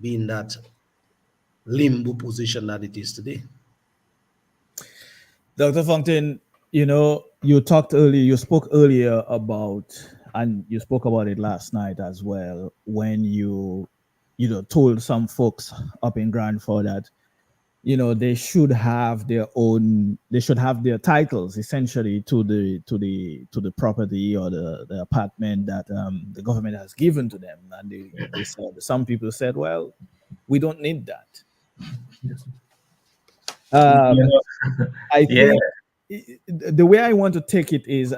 be in that limbo position that it is today. Dr. Fontaine, you spoke earlier about, and you spoke about it last night as well, when told some folks up in Grandford that, they should have their titles essentially to the property or the apartment that the government has given to them. And they said, some people said, well, we don't need that. Um, You know, I yeah, think the way I want to take it is,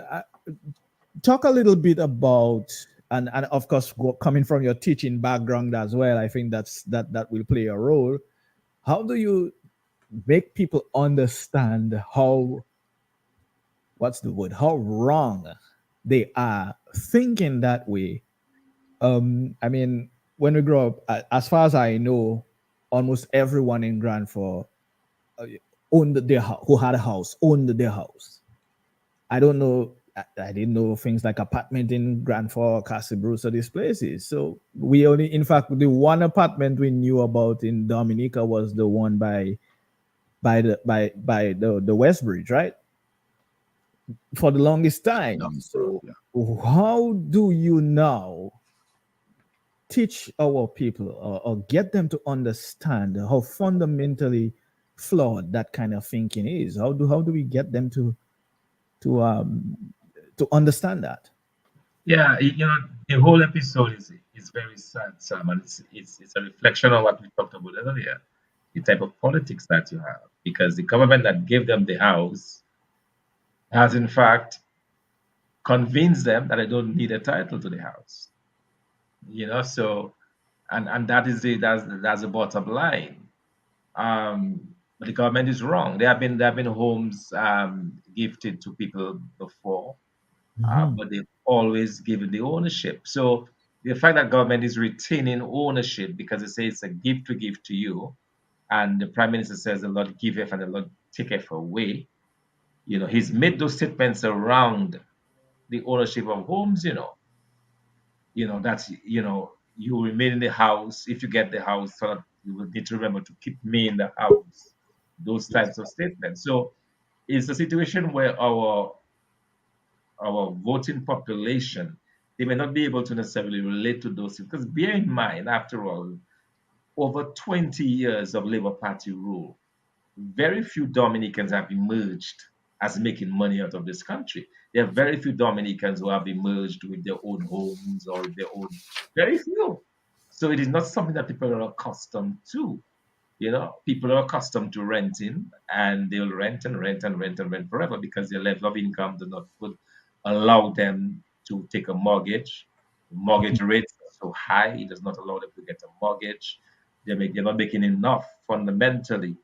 talk a little bit about, and of course, coming from your teaching background as well, I think that will play a role. How do you make people understand how wrong they are thinking that way? I mean, when we grow up, as far as I know, almost everyone in Grandford uh, who had a house owned their house. I don't know. I didn't know things like apartment in Grandford, Castle Bruce, or these places. So we only, in fact, the one apartment we knew about in Dominica was the one by the West Bridge, right? For the longest time. So Yeah. how do you now teach our people, or get them to understand how fundamentally flawed that kind of thinking is? How do we get them to um to understand that? yeah. The whole episode is very sad, Sam, and it's a reflection on what we talked about earlier, the type of politics that you have, because the government that gave them the house has in fact convinced them that they don't need a title to the house. So and that's the bottom line. But the government is wrong. There have been homes gifted to people before, Mhm. but they've always given the ownership. So the fact that government is retaining ownership because it says it's a gift to give to you, and the prime minister says the Lord giveth and the Lord taketh away. He's made those statements around the ownership of homes. That's you remain in the house if you get the house, so that you will need to remember to keep me in the house. Those types of statements. So it's a situation where our voting population, they may not be able to necessarily relate to those things. Because bear in mind, after all, over 20 years of Labour Party rule, very few Dominicans have emerged as making money out of this country. There are very few Dominicans who have emerged with their own homes or with their own, very few. So it is not something that people are accustomed to. People are accustomed to renting, and they'll rent and rent and rent and rent forever because their level of income does not allow them to take a mortgage. Mortgage rates are so high, it does not allow them to get a mortgage. They're not making enough fundamentally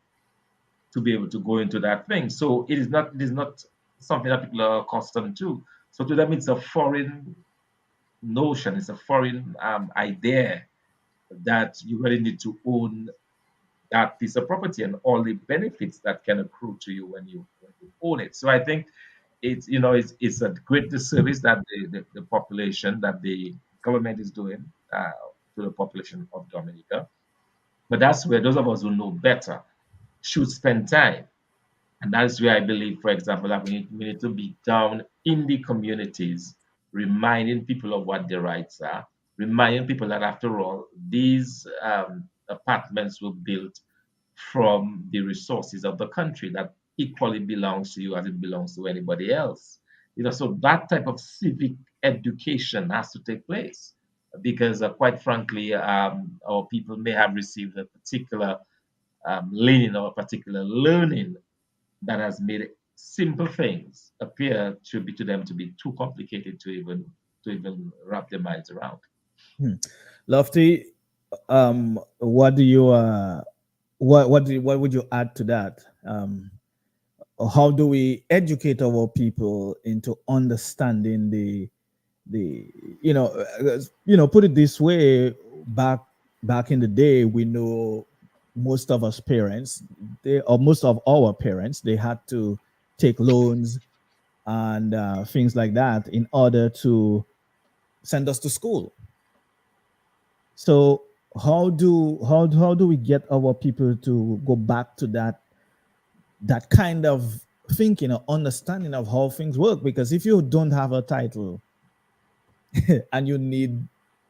to be able to go into that thing. So it is not something that people are accustomed to. So to them, it's a foreign notion, it's a foreign idea that you really need to own that piece of property and all the benefits that can accrue to you when you own it. So I think it's a great disservice that the population, that the government is doing to the population of Dominica. But that's where those of us who know better should spend time. And that's where I believe, for example, that we need to be down in the communities, reminding people of what their rights are, reminding people that, after all, these apartments were built from the resources of the country that equally belongs to you as it belongs to anybody else. So that type of civic education has to take place because, quite frankly, our people may have received a particular leaning or a particular learning that has made simple things appear to them to be too complicated to even wrap their minds around. Lofty, what do you what would you add to that? How do we educate our people into understanding the put it this way, back in the day, we know most of us parents, most of our parents, they had to take loans and things like that in order to send us to school. So how do we get our people to go back to that kind of thinking or understanding of how things work? Because if you don't have a title and you need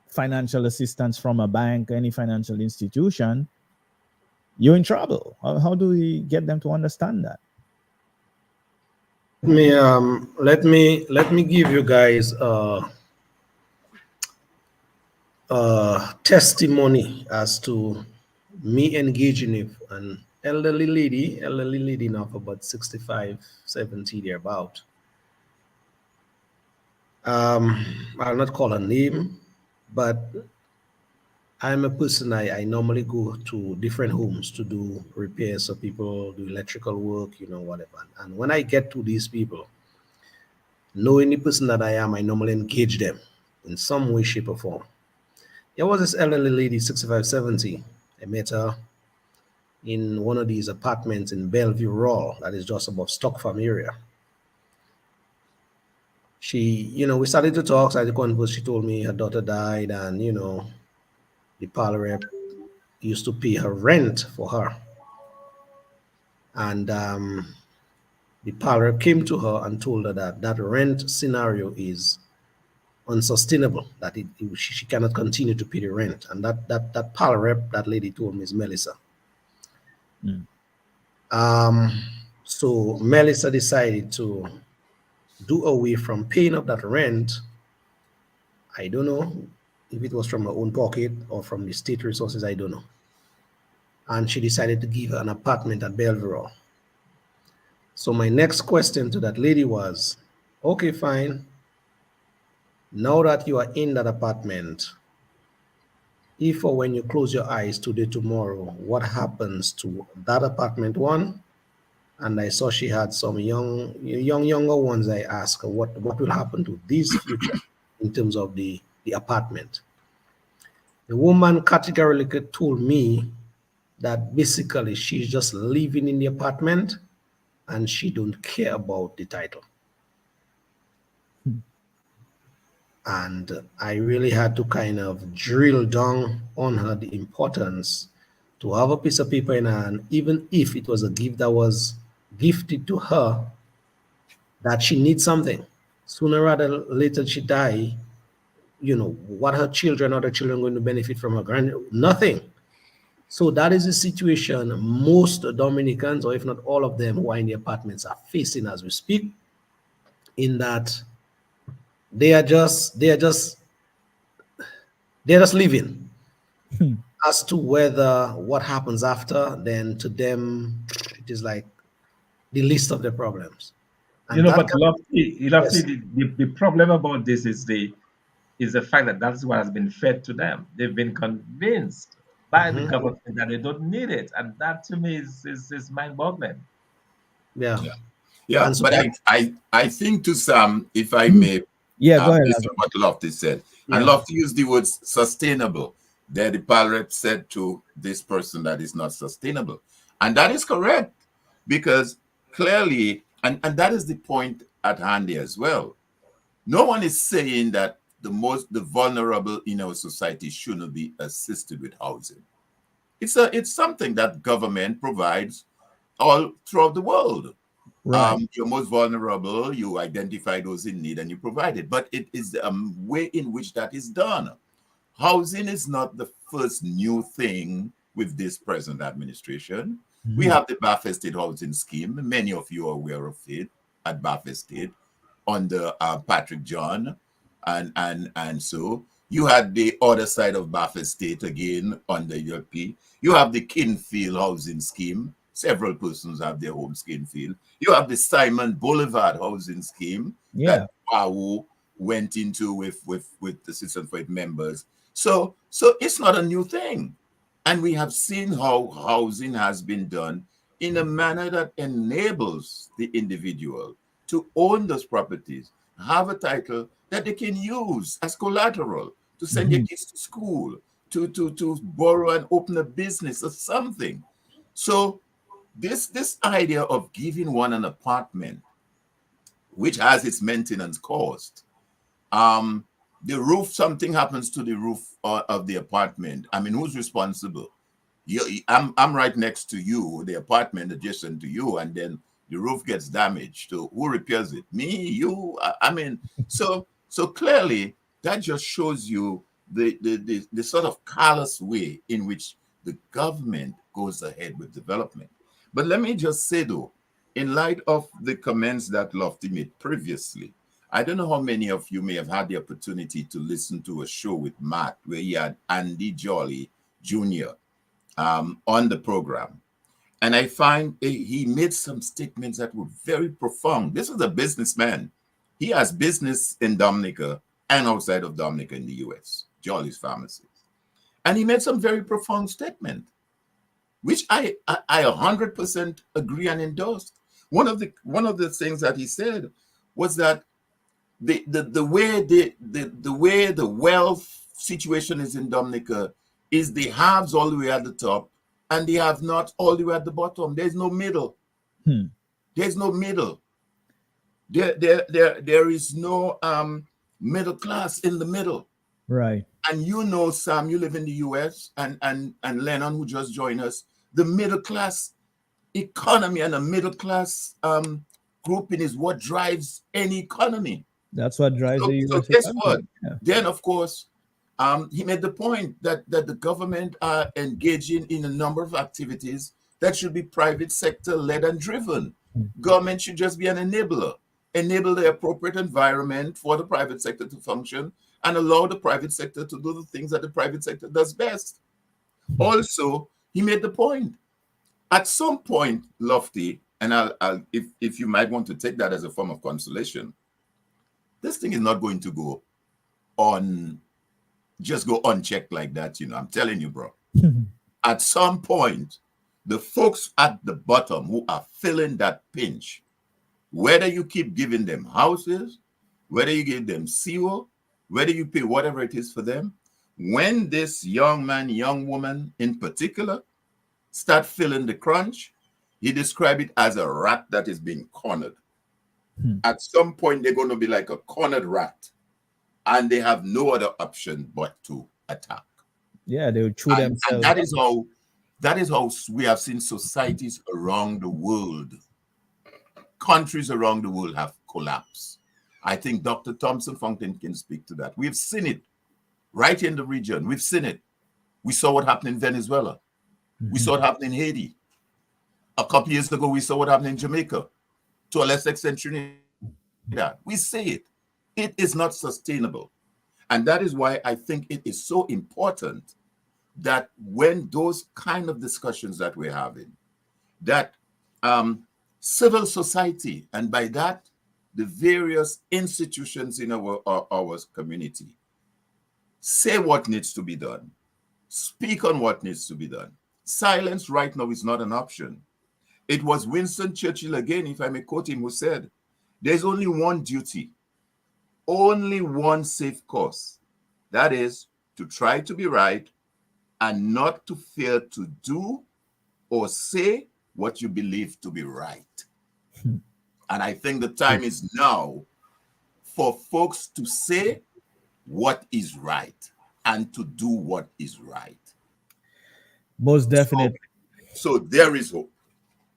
financial assistance from a bank, any financial institution, you're in trouble. How do we get them to understand that? Let me give you guys testimony as to me engaging with an elderly lady now for about 65, 70 thereabout. I'll not call her name, but I'm a person, I normally go to different homes to do repairs, so people do electrical work, whatever. And when I get to these people, knowing the person that I am, I normally engage them in some way, shape, or form. There was this elderly lady, 65, 70. I met her in one of these apartments in Bellevue Raw, that is just above Stock Farm area. She, we started to talk, started to converse. She told me her daughter died, and, the parlor rep used to pay her rent for her. And the parlor came to her and told her that rent scenario is unsustainable, that she cannot continue to pay the rent. And that parlor rep, that lady told me, is Melissa. So Melissa decided to do away from paying up that rent. I don't know if it was from her own pocket or from the state resources, I don't know. And she decided to give her an apartment at Bellevue. So my next question to that lady was, okay, fine. Now that you are in that apartment, if or when you close your eyes today, tomorrow, what happens to that apartment one? And I saw she had some younger ones. I asked her, what will happen to this future in terms of the apartment? The woman categorically told me that basically she's just living in the apartment and she don't care about the title. And I really had to kind of drill down on her the importance to have a piece of paper in her hand, even if it was a gift that was gifted to her, that she needs something. Sooner rather later she die, what her children, other children are going to benefit from her nothing. So that is the situation most Dominicans, or if not all of them, who are in the apartments are facing as we speak, in that they are just living. As to whether what happens after, then to them it is like the least of the problems. And But Lofty, Yes. the problem about this is the fact that that's what has been fed to them. They've been convinced by the government that they don't need it, and that to me is mind-boggling. Yeah. Yeah, So but I think to some, if I may, go ahead. based on what Lofty said, and Yeah. Lofty used the words sustainable. There, the parrot said to this person that is not sustainable, and that is correct, because clearly, and that is the point at hand here as well. No one is saying that the vulnerable in our society shouldn't be assisted with housing. It's something that government provides all throughout the world. Right. You're most vulnerable, you identify those in need and you provide it. But it is the way in which that is done. Housing is not the first new thing with this present administration. We have the Bath State Housing Scheme. Many of you are aware of it at Bath State under Patrick John. And so you had the other side of Bath State again under UP. You have the Kinfield Housing Scheme Several persons have their homes in field. You have the Simon Boulevard housing scheme Yeah. that WAU went into with the Citizen for It members. So it's not a new thing. And we have seen how housing has been done in a manner that enables the individual to own those properties, have a title that they can use as collateral to send their kids to school, to borrow and open a business or something. So this idea of giving one an apartment, which has its maintenance cost, the roof, something happens to the roof of the apartment. I mean, who's responsible? I'm right next to you, the apartment adjacent to you, and then the roof gets damaged. So who repairs it? Me, you? I mean, so clearly that just shows you the sort of callous way in which the government goes ahead with development. But let me just say though, in light of the comments that Lofty made previously, I don't know how many of you may have had the opportunity to listen to a show with Matt where he had Andy Jolly Jr. On the program. And I find he made some statements that were very profound. This is a businessman. He has business in Dominica and outside of Dominica in the US, Jolly's Pharmacy. And he made some very profound statement, which I 100% agree and endorse. One of the things that he said was that the way the wealth situation is in Dominica is the haves all the way at the top and the have not all the way at the bottom. There's no middle. There's no middle. There is no middle class in the middle. Right. And you know, Sam, you live in the US, and Lennon, who just joined us, the middle class economy and a middle class grouping is what drives any economy. That's what drives the US so guess economy. what? Yeah. Then, of course, he made the point that the government are engaging in a number of activities that should be private sector led and driven. Government should just be an enabler, enable the appropriate environment for the private sector to function and allow the private sector to do the things that the private sector does best. Also, he made the point. At some point, Lofty, and I'll if you might want to take that as a form of consolation, this thing is not going to go on, just go unchecked like that. You know, I'm telling you, bro. At some point, the folks at the bottom who are feeling that pinch, whether you keep giving them houses, whether you give them CO, whether you pay whatever it is for them, when this young man, young woman in particular, start feeling the crunch, he described it as a rat that is being cornered. At some point, they're going to be like a cornered rat, and they have no other option but to attack. Yeah, they would chew themselves. And that is how we have seen societies around the world, countries around the world have collapsed. I think Dr. Thompson Fountain can speak to that. We've seen it right in the region. We've seen it. We saw what happened in Venezuela. We saw what happened in Haiti. A couple years ago, we saw what happened in Jamaica. To a less extent, Trinidad. We see it. It is not sustainable. And that is why I think it is so important that when those kind of discussions that we're having, that civil society, and by that, the various institutions in our community, say what needs to be done, speak on what needs to be done. Silence right now is not an option. It was Winston Churchill, again, if I may quote him, who said, there's only one duty, only one safe course. That is to try to be right and not to fear to do or say what you believe to be right. And I think the time is now for folks to say what is right and to do what is right. Most definitely. So there is hope.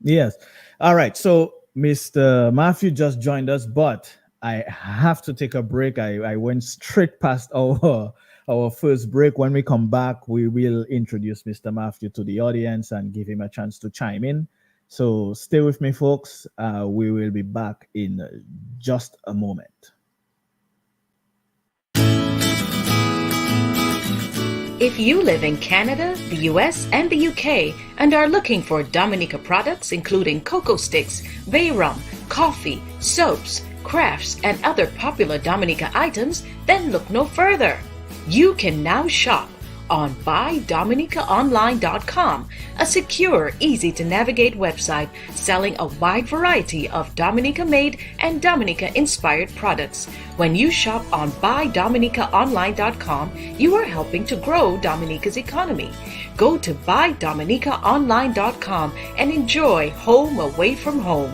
Yes. All right. So Mr. Matthew just joined us, but I have to take a break. I went straight past our first break. When we come back, we will introduce Mr. Matthew to the audience and give him a chance to chime in. So stay with me, folks. We will be back in just a moment. If you live in Canada, the US, and the UK and are looking for Dominica products including cocoa sticks, bay rum, coffee, soaps, crafts, and other popular Dominica items, then look no further. You can now shop on BuyDominicaOnline.com, a secure, easy-to-navigate website selling a wide variety of Dominica-made and Dominica-inspired products. When you shop on BuyDominicaOnline.com, you are helping to grow Dominica's economy. Go to BuyDominicaOnline.com and enjoy home away from home.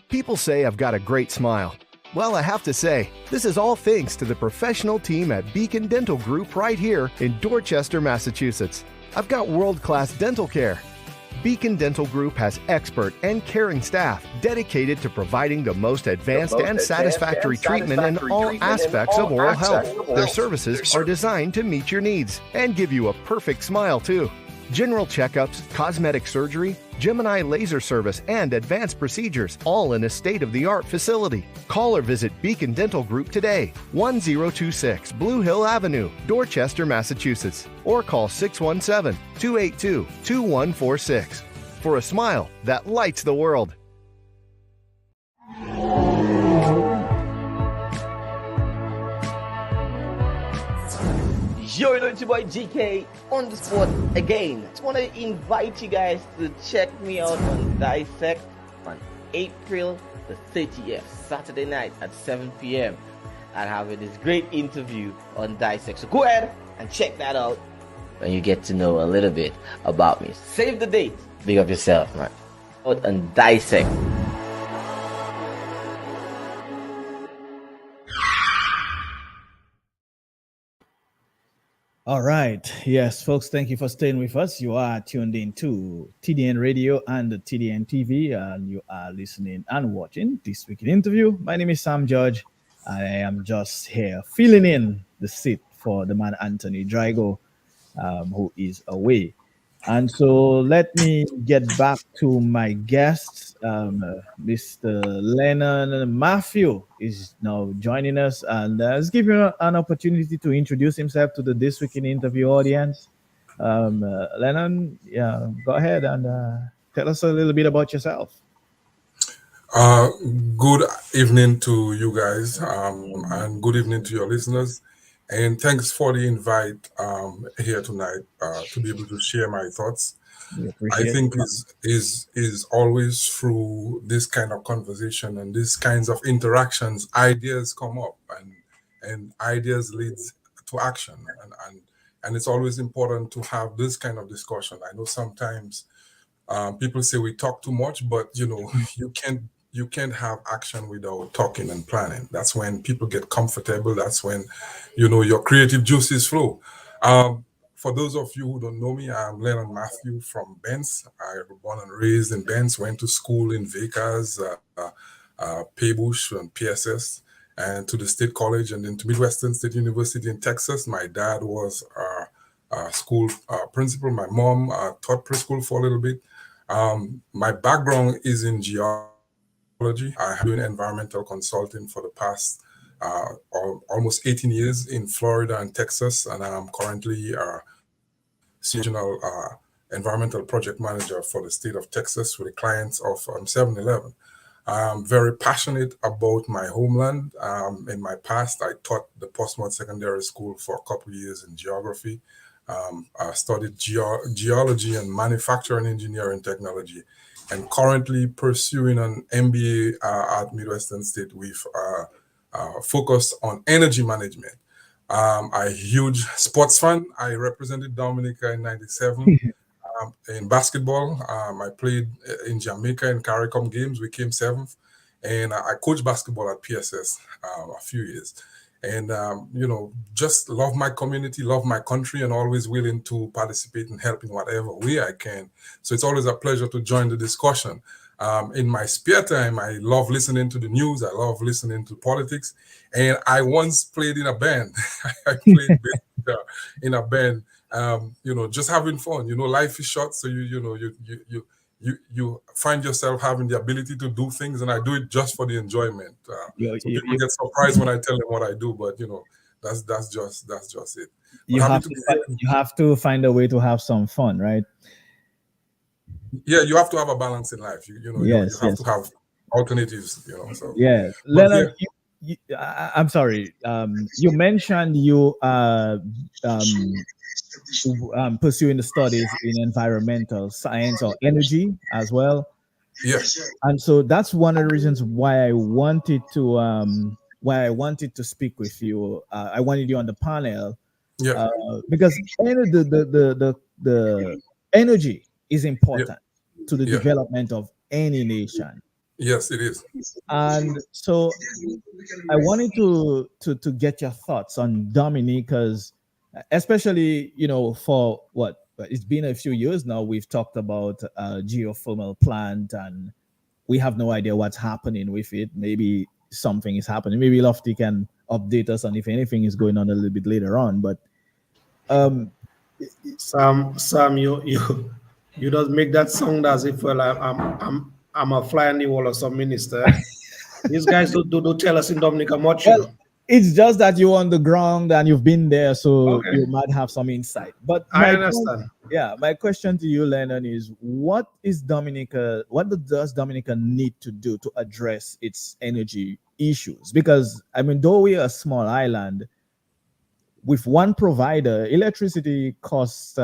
People say I've got a great smile. Well, I have to say, this is all thanks to the professional team at Beacon Dental Group right here in Dorchester, Massachusetts. I've got world-class dental care. Beacon Dental Group has expert and caring staff dedicated to providing the most advanced and satisfactory treatment in all aspects of oral health. Their services are designed to meet your needs and give you a perfect smile, too. General checkups, cosmetic surgery, Gemini laser service, and advanced procedures, all in a state-of-the-art facility. Call or visit Beacon Dental Group today, 1026 Blue Hill Avenue, Dorchester, Massachusetts, or call 617-282-2146 for a smile that lights the world. Yo, it's your boy GK on the spot again. Just want to invite you guys to check me out on Dissect on April the 30th, Saturday night at 7 p.m. I'm having this great interview on Dissect. So go ahead and check that out and you get to know a little bit about me. Save the date. Big up yourself, man. Out on Dissect. All right. Yes, folks, thank you for staying with us. You are tuned in to TDN Radio and the TDN TV, and you are listening and watching this week's interview. My name is Sam George. I am just here filling in the seat for the man Anthony Drago, who is away. And so let me get back to my guests. Mr. Lennon Matthew is now joining us, and let's give him an opportunity to introduce himself to the This Week in Interview audience. Lennon, yeah, go ahead and tell us a little bit about yourself. Good evening to you guys, and good evening to your listeners. And thanks for the invite here tonight to be able to share my thoughts. I think is always through this kind of conversation and these kinds of interactions, ideas come up and ideas leads to action. And it's always important to have this kind of discussion. I know sometimes people say we talk too much, but you can't have action without talking and planning. That's when people get comfortable. That's when, your creative juices flow. For those of you who don't know me, I'm Lennon Matthew from Benz. I was born and raised in Benz, went to school in Vegas, Paybush and PSS, and to the State College and then to Midwestern State University in Texas. My dad was a school principal. My mom taught preschool for a little bit. My background is in geology. I have been doing environmental consulting for the past almost 18 years in Florida and Texas, and I'm currently regional environmental project manager for the state of Texas with the clients of 7-Eleven. I'm very passionate about my homeland. In my past, I taught the Portsmouth Secondary School for a couple of years in geography. I studied geology and manufacturing engineering technology, and currently pursuing an MBA at Midwestern State with focus on energy management. I'm a huge sports fan. I represented Dominica in '97 in basketball. I played in Jamaica in CARICOM games. We came 7th, and I coached basketball at PSS a few years. And, just love my community, love my country, and always willing to participate and help in whatever way I can. So it's always a pleasure to join the discussion. In my spare time, I love listening to the news. I love listening to politics. And I once played in a band. I played in a band, just having fun. Life is short, so you find yourself having the ability to do things, and I do it just for the enjoyment. So people get surprised when I tell them what I do, but That's just it. You have to find a way to have some fun, right? Yeah, you have to have a balance in life. You have to have alternatives. So yes, Leonard. I'm sorry. You mentioned you pursuing the studies in environmental science or energy as well. Yes. And so that's one of the reasons why I wanted to speak with you. I wanted you on the panel. Yeah. Because the energy is important to the development of any nation. Yes, it is. And so I wanted to get your thoughts on Dominica's, especially for what it's been a few years now. We've talked about geothermal plant, and we have no idea what's happening with it. Maybe something is happening. Maybe Lofty can update us on if anything is going on a little bit later on. But Sam, you just make that sound as if I'm a fly on the wall or some minister. These guys don't tell us in Dominica much. Well, it's just that you're on the ground and you've been there, so you might have some insight. But I understand. My question to you, Lennon, is what does Dominica need to do to address its energy issues? Because though we are a small island, with one provider, electricity costs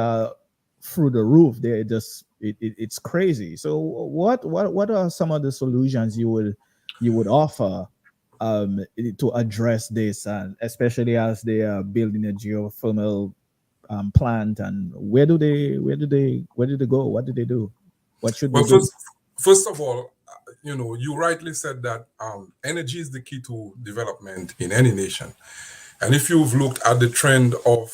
through the roof. It's crazy. So what are some of the solutions you would offer to address this, and especially as they are building a geothermal plant? And where do they go? What do they do? What should they do? First of all, you rightly said that energy is the key to development in any nation. And if you've looked at the trend of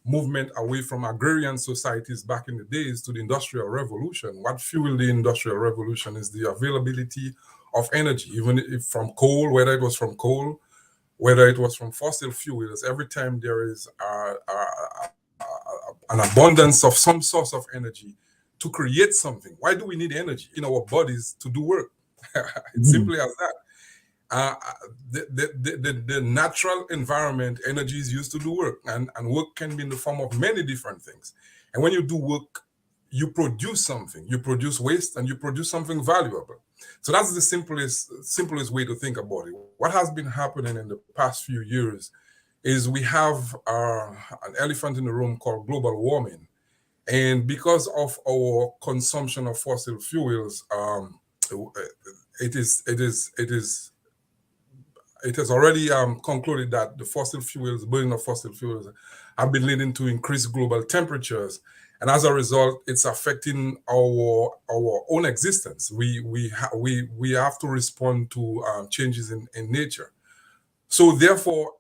movement away from agrarian societies back in the days to the Industrial Revolution, what fueled the Industrial Revolution is the availability of energy, even if from coal, whether it was from coal, whether it was from fossil fuels. Every time there is an abundance of some source of energy to create something. Why do we need energy in our bodies to do work? It's simply as that. The natural environment, energy is used to do work, and work can be in the form of many different things. And when you do work, you produce something. You produce waste and you produce something valuable. So that's the simplest way to think about it. What has been happening in the past few years is we have an elephant in the room called global warming. And because of our consumption of fossil fuels, it has already concluded that the burning of fossil fuels have been leading to increased global temperatures. And as a result, it's affecting our own existence. We have to respond to changes in nature. So therefore,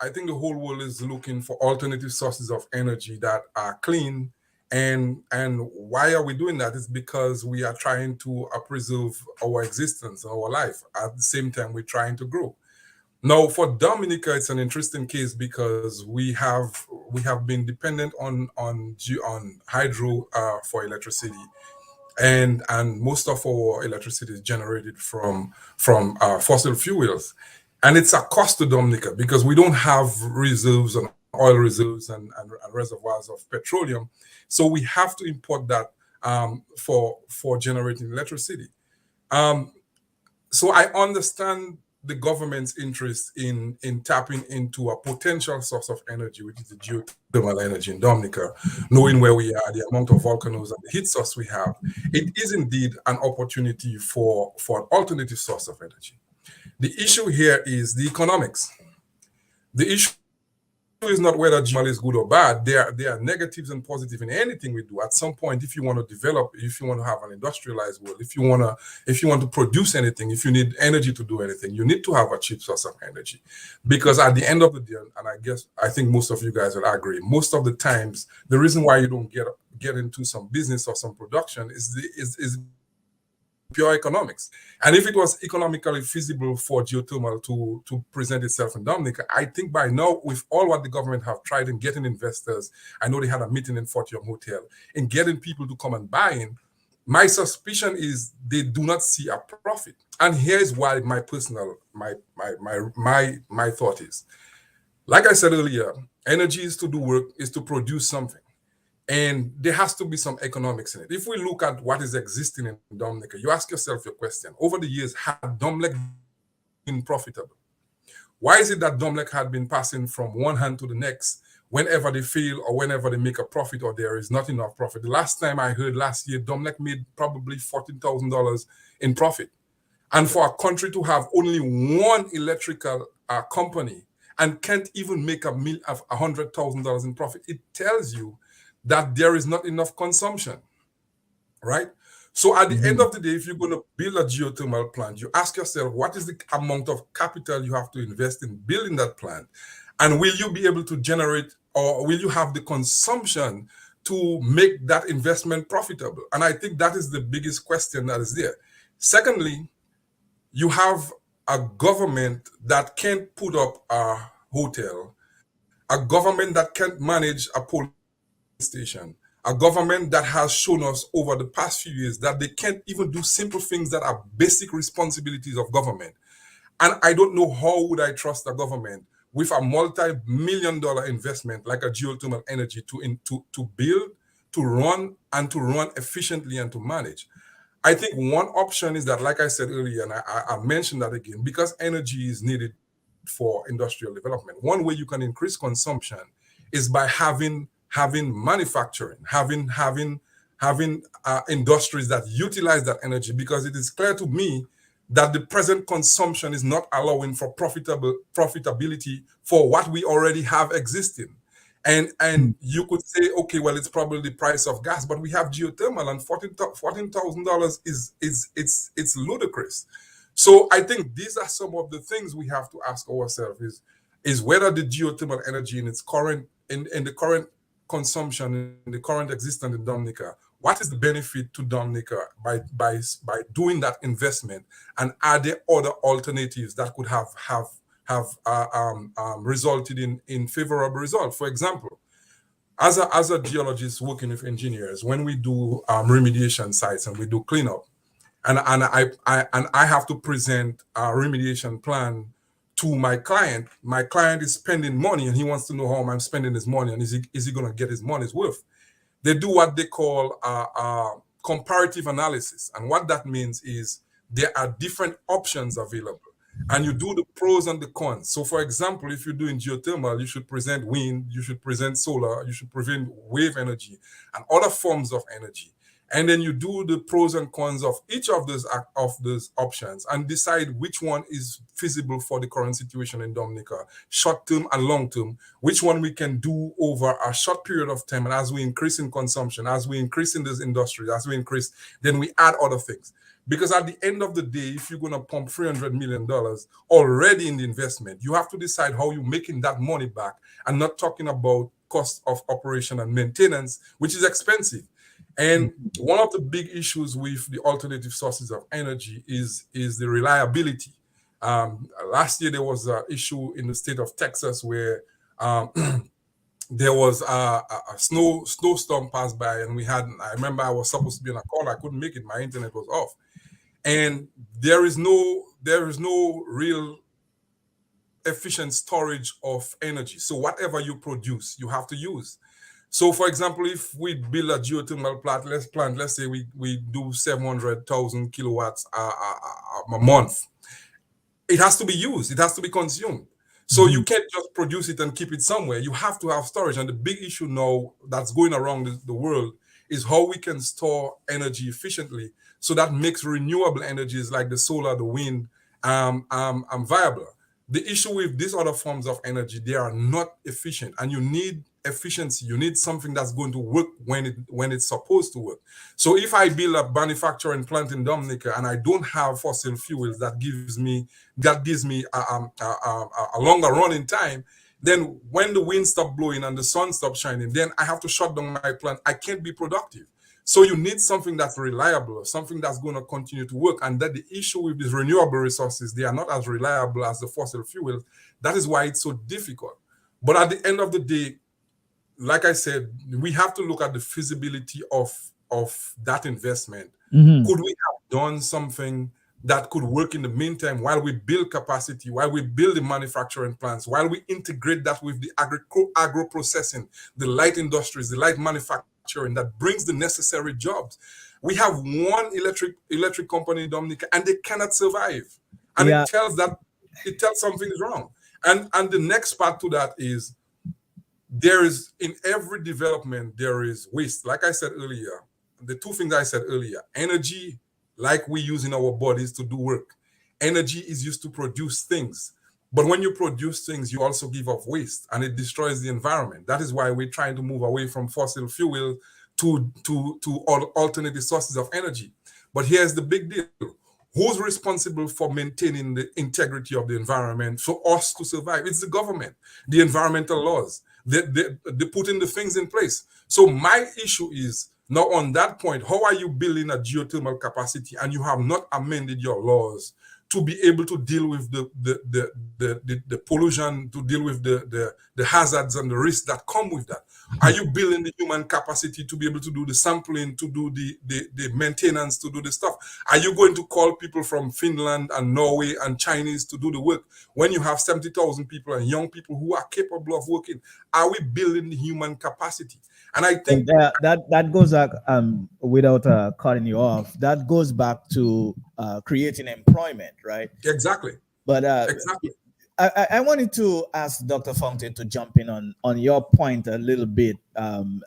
I think the whole world is looking for alternative sources of energy that are clean. And why are we doing that? It's because we are trying to preserve our existence, our life. At the same time, we're trying to grow. Now, for Dominica, it's an interesting case because we have been dependent on hydro for electricity, and most of our electricity is generated from fossil fuels, and it's a cost to Dominica because we don't have reserves and oil reserves and reservoirs of petroleum, so we have to import that for generating electricity. So I understand the government's interest in tapping into a potential source of energy, which is the geothermal energy in Dominica, knowing where we are, the amount of volcanoes and the heat source we have. It is indeed an opportunity for an alternative source of energy. The issue here is the economics. The issue is not whether geothermal is good or bad. There are negatives and positives in anything we do. At some point, if you want to develop, if you want to have an industrialized world, if you want to produce anything, if you need energy to do anything, you need to have a cheap source of energy. Because at the end of the day, and I think most of you guys will agree, most of the times, the reason why you don't get into some business or some production is pure economics. And if it was economically feasible for geothermal to present itself in Dominica, I think by now, with all what the government have tried in getting investors, I know they had a meeting in Fortium Hotel, in getting people to come and buy in, My suspicion is they do not see a profit. And here's why my personal my thought is. Like I said earlier, energy is to do work, is to produce something. And there has to be some economics in it. If we look at what is existing in Dominica, you ask yourself your question. Over the years, had Dominic been profitable? Why is it that Dominic had been passing from one hand to the next whenever they fail or whenever they make a profit or there is not enough profit? The last time I heard last year, Dominic made probably $14,000 in profit. And for a country to have only one electrical company and can't even make $100,000 in profit, it tells you that there is not enough consumption, right? So at the end of the day, if you're going to build a geothermal plant, you ask yourself, what is the amount of capital you have to invest in building that plant? And will you be able to generate, or will you have the consumption to make that investment profitable? And I think that is the biggest question that is there. Secondly, you have a government that can't put up a hotel, a government that can't manage a police station, a government that has shown us over the past few years that they can't even do simple things that are basic responsibilities of government. And I don't know how would I trust a government with a multi-million-dollar investment like a geothermal energy to build, to run, and to run efficiently and to manage. I think one option is that, like I said earlier, and I mentioned that again, because energy is needed for industrial development, one way you can increase consumption is by having manufacturing, having industries that utilize that energy, because it is clear to me that the present consumption is not allowing for profitability for what we already have existing. And you could say, okay, well, it's probably the price of gas, but we have geothermal, and $14,000 it's ludicrous. So I think these are some of the things we have to ask ourselves: is whether the geothermal energy in its current in the current consumption, in the current existence in Dominica, what is the benefit to Dominica by doing that investment, and are there other alternatives that could have resulted in favorable results? For example, as a geologist working with engineers, when we do remediation sites and we do cleanup, and I have to present a remediation plan to my client is spending money and he wants to know how I'm spending his money, and is he going to get his money's worth. They do what they call comparative analysis, and what that means is there are different options available, and you do the pros and the cons. So, for example, if you're doing geothermal, you should present wind, you should present solar, you should present wave energy and other forms of energy. And then you do the pros and cons of each of those options and decide which one is feasible for the current situation in Dominica, short term and long term, which one we can do over a short period of time. And as we increase in consumption, as we increase in this industry, as we increase, then we add other things. Because at the end of the day, if you're going to pump $300 million already in the investment, you have to decide how you're making that money back, and not talking about cost of operation and maintenance, which is expensive. And one of the big issues with the alternative sources of energy is the reliability. Last year, there was an issue in the state of Texas where there was a snowstorm passed by, and I remember I was supposed to be on a call. I couldn't make it. My internet was off. And there is no real efficient storage of energy. So whatever you produce, you have to use. So, for example, if we build a geothermal plant, let's say we do 700,000 kilowatts a month, it has to be used, it has to be consumed. So you can't just produce it and keep it somewhere. You have to have storage. And the big issue now that's going around the world is how we can store energy efficiently, so that makes renewable energies like the solar, the wind, viable. The issue with these other forms of energy, they are not efficient, and you need efficiency. You need something that's going to work when it's supposed to work. So if I build a manufacturing plant in Dominica and I don't have fossil fuels, that gives me a longer running time, then when the wind stops blowing and the sun stops shining, then I have to shut down my plant. I can't be productive. So you need something that's reliable, something that's going to continue to work. And that the issue with these renewable resources, they are not as reliable as the fossil fuels. That is why it's so difficult. But at the end of the day, like I said, we have to look at the feasibility of that investment Could we have done something that could work in the meantime while we build capacity, while we build the manufacturing plants, while we integrate that with the agro processing, the light industries, the light manufacturing that brings the necessary jobs? We have one electric company in Dominica, and they cannot survive. And it tells something is wrong. And the next part to that is, there is, in every development, there is waste. Like I said earlier, the two things I said earlier, energy, like we use in our bodies to do work. Energy is used to produce things. But when you produce things, you also give off waste, and it destroys the environment. That is why we're trying to move away from fossil fuel to alternative sources of energy. But here's the big deal. Who's responsible for maintaining the integrity of the environment for us to survive? It's the government, the environmental laws. They putting the things in place. So my issue is, now on that point, how are you building a geothermal capacity and you have not amended your laws to be able to deal with the pollution, to deal with the hazards and the risks that come with that? Are you building the human capacity to be able to do the sampling, to do the maintenance, to do the stuff? Are you going to call people from Finland and Norway and Chinese to do the work when you have 70,000 people and young people who are capable of working? Are we building the human capacity? And I think that goes back, without cutting you off, that goes back to creating employment, right? Exactly. But exactly. I wanted to ask Dr. Fountain to jump in on your point a little bit, from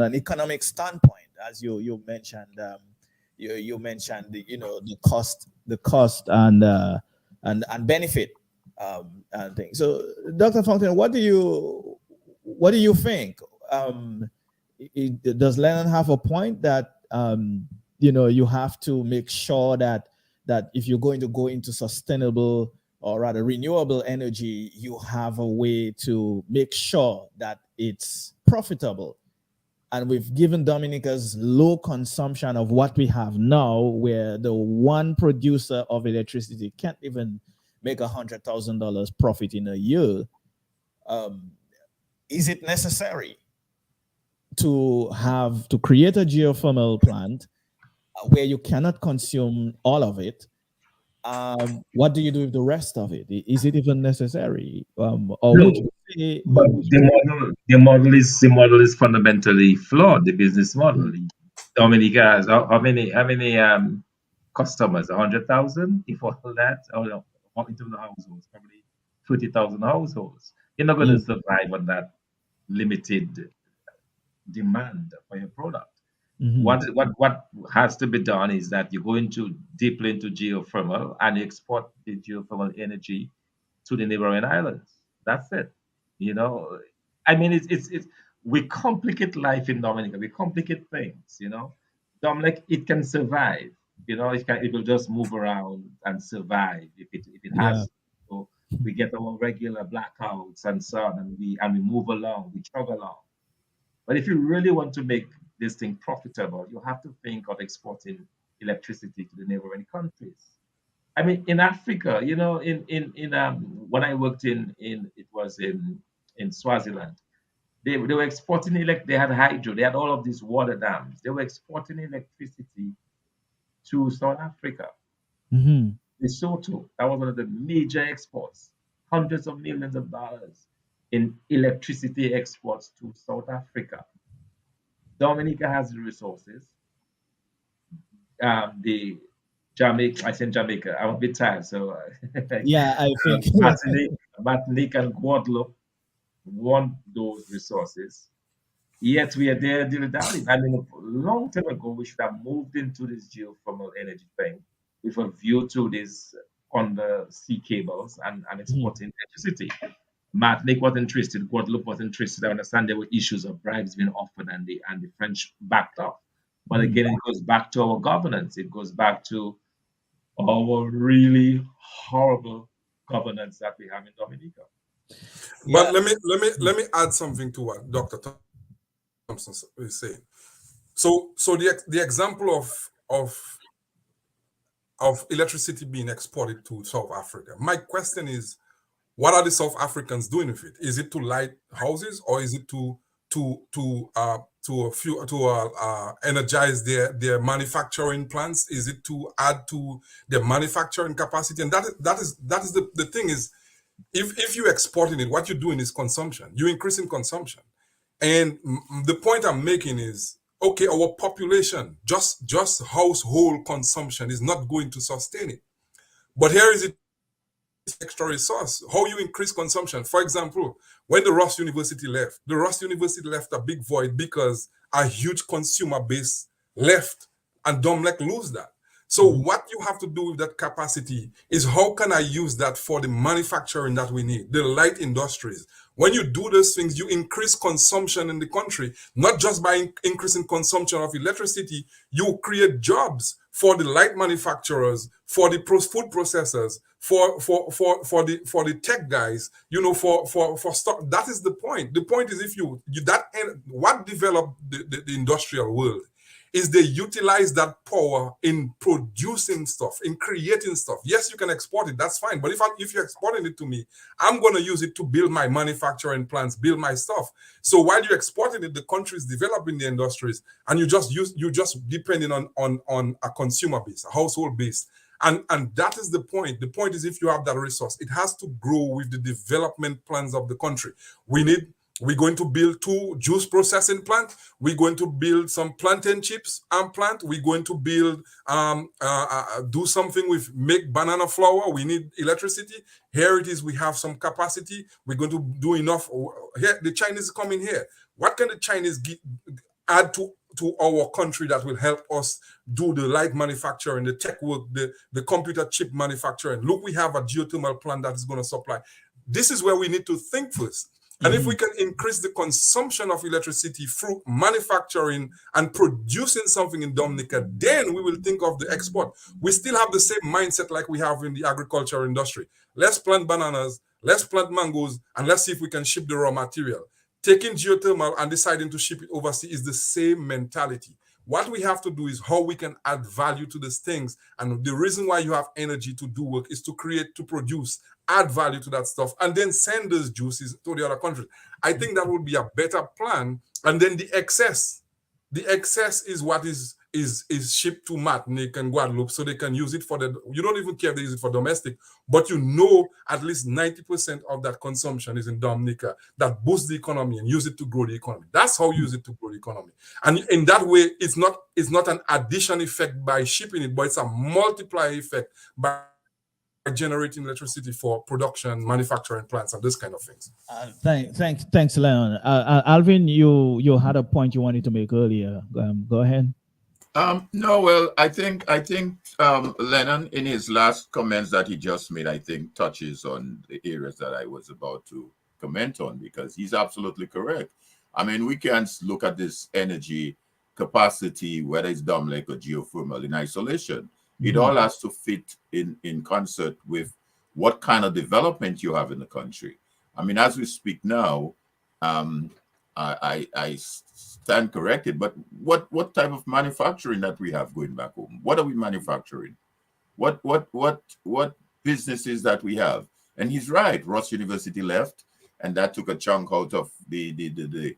an economic standpoint, as you mentioned, you mentioned the cost and benefit and things. So, Dr. Fountain, what do you think? Does Lennon have a point that you have to make sure that if you're going to go into sustainable, or rather renewable energy, you have a way to make sure that it's profitable? And we've given Dominica's low consumption of what we have now, where the one producer of electricity can't even make $100,000 profit in a year. Is it necessary to create a geothermal plant where you cannot consume all of it? What do you do with the rest of it? Is it even necessary? Or would you say, but the model is fundamentally flawed. The business model. Dominica has how many customers? 100,000, if all that, or no, in terms of households, probably 30,000 households. You're not going to survive on that limited demand for your product. What has to be done is that you go deeply into geothermal and you export the geothermal energy to the neighboring islands. That's it. I mean, it's we complicate life in Dominica. We complicate things. Dominic, it can survive. It will just move around and survive if it has. So we get our regular blackouts and so on, and we move along. We chug along. But if you really want to make this thing profitable, you have to think of exporting electricity to the neighboring countries. I mean, in Africa, when I worked in Swaziland, they were exporting they had hydro, they had all of these water dams. They were exporting electricity to South Africa. Lesotho, that was one of the major exports, hundreds of millions of dollars in electricity exports to South Africa. Dominica has the resources. The Jamaica, I said Jamaica, I'm a bit tired, so yeah, I think Martinique and Guadeloupe want those resources. Yet we are there dilly-dallying. I mean, a long time ago, we should have moved into this geothermal energy thing with a view to this undersea cables and exporting electricity. Martinique was interested, Guadeloupe was interested. I understand there were issues of bribes being offered and the French backed off. But again, it goes back to our governance. It goes back to our really horrible governance that we have in Dominica. But let me add something to what Dr. Thompson is saying. So the example of electricity being exported to South Africa. My question is, what are the South Africans doing with it? Is it to light houses, or is it to energize their manufacturing plants? Is it to add to their manufacturing capacity? And that is the thing is, if you're exporting it, what you're doing is consumption. You're increasing consumption. And the point I'm making is, okay, our population, just household consumption is not going to sustain it. But here is it, extra resource. How you increase consumption. For example, when the Ross University left a big void because a huge consumer base left, and Dominic lose that. So what you have to do with that capacity is, how can I use that for the manufacturing that we need, the light industries? When you do those things, you increase consumption in the country, not just by increasing consumption of electricity, you create jobs for the light manufacturers, for the food processors, for the tech guys, for stuff. That is the point. The point is, what developed the industrial world is they utilize that power in producing stuff, in creating stuff. Yes, you can export it, that's fine. But if you're exporting it to me, I'm going to use it to build my manufacturing plants, build my stuff. So while you're exporting it, the country is developing the industries, and you just depending on a consumer base, a household base. And that is the point. The point is, if you have that resource, it has to grow with the development plans of the country. We're going to build 2 juice processing plants. We're going to build some plantain chips plant. We're going to build, do something with make banana flour. We need electricity. Here it is. We have some capacity. We're going to do enough. Here, the Chinese come in here. What can the Chinese add to our country that will help us do the light manufacturing, the tech work, the computer chip manufacturing? Look, we have a geothermal plant that is going to supply. This is where we need to think first. And if we can increase the consumption of electricity through manufacturing and producing something in Dominica, then we will think of the export. We still have the same mindset like we have in the agriculture industry. Let's plant bananas, let's plant mangoes, and let's see if we can ship the raw material. Taking geothermal and deciding to ship it overseas is the same mentality. What we have to do is how we can add value to these things. And the reason why you have energy to do work is to create, to produce, add value to that stuff, and then send those juices to the other countries. I think that would be a better plan. And then the excess is what is shipped to Martinique and Guadeloupe, so they can use it for you don't even care if they use it for domestic, but at least 90% of that consumption is in Dominica. That boosts the economy and use it to grow the economy. That's how you use it to grow the economy. And in that way, it's not an addition effect by shipping it, but it's a multiplier effect by generating electricity for production, manufacturing plants, and this kind of things. Thanks, Leon. Alvin, you had a point you wanted to make earlier. Go ahead. No, well, I think Lennon, in his last comments that he just made, I think touches on the areas that I was about to comment on, because he's absolutely correct. I mean, we can't look at this energy capacity, whether it's Dominic or geothermal, in isolation. It all has to fit in concert with what kind of development you have in the country. I mean, as we speak now, I stand corrected, but what type of manufacturing that we have going back home? What are we manufacturing? What businesses that we have? And he's right. Ross University left, and that took a chunk out of the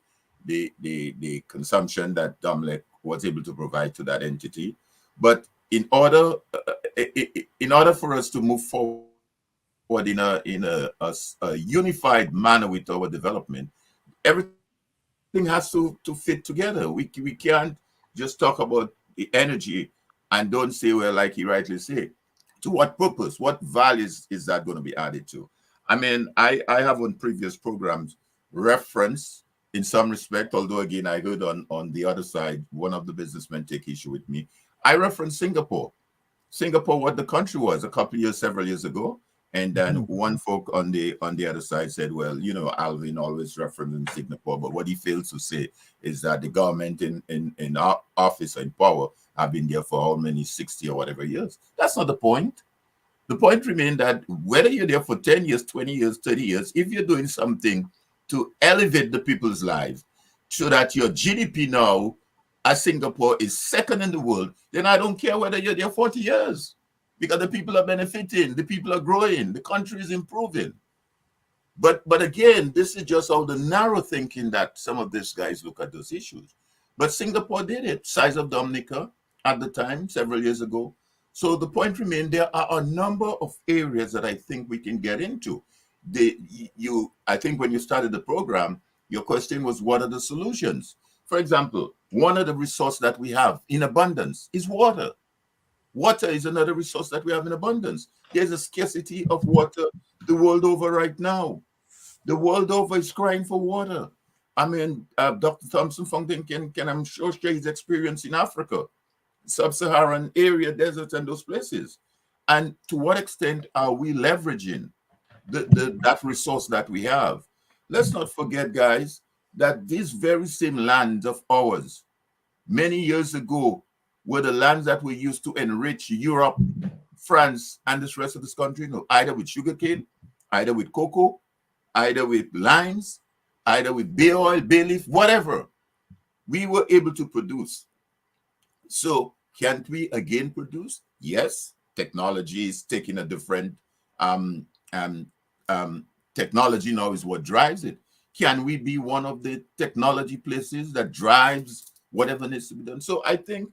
consumption that Dominic was able to provide to that entity. But in order for us to move forward in a unified manner with our development, everything has to fit together. We can't just talk about the energy and don't say, well, like he rightly said, to what purpose, what values is that going to be added to? I mean, I have on previous programs reference in some respect, although again, I heard on the other side, one of the businessmen take issue with me. I referenced Singapore, what the country was several years ago. And then one folk on the other side said, well, Alvin always referencing Singapore, but what he fails to say is that the government in our office and power have been there for how many, 60 or whatever years. That's not the point. The point remains that whether you're there for 10 years, 20 years, 30 years, if you're doing something to elevate the people's lives so that your GDP now, as Singapore, is second in the world, then I don't care whether you're there 40 years. Because the people are benefiting, the people are growing, the country is improving. But again, this is just all the narrow thinking that some of these guys look at those issues. But Singapore did it, size of Dominica at the time, several years ago. So the point remains, there are a number of areas that I think we can get into. I think when you started the program, your question was, what are the solutions? For example, one of the resources that we have in abundance is water. Water is another resource that we have in abundance. There's a scarcity of water the world over right now. The world over is crying for water. I mean, Dr. Thompson Fountain can I'm sure share his experience in Africa, sub-Saharan area, deserts, and those places. And to what extent are we leveraging that resource that we have? Let's not forget, guys, that these very same lands of ours, many years ago, were the lands that were used to enrich Europe, France, and the rest of this country, either with sugarcane, either with cocoa, either with limes, either with bay oil, bay leaf, whatever. We were able to produce. So can't we again produce? Yes, technology is taking a different, technology now is what drives it. Can we be one of the technology places that drives whatever needs to be done? So I think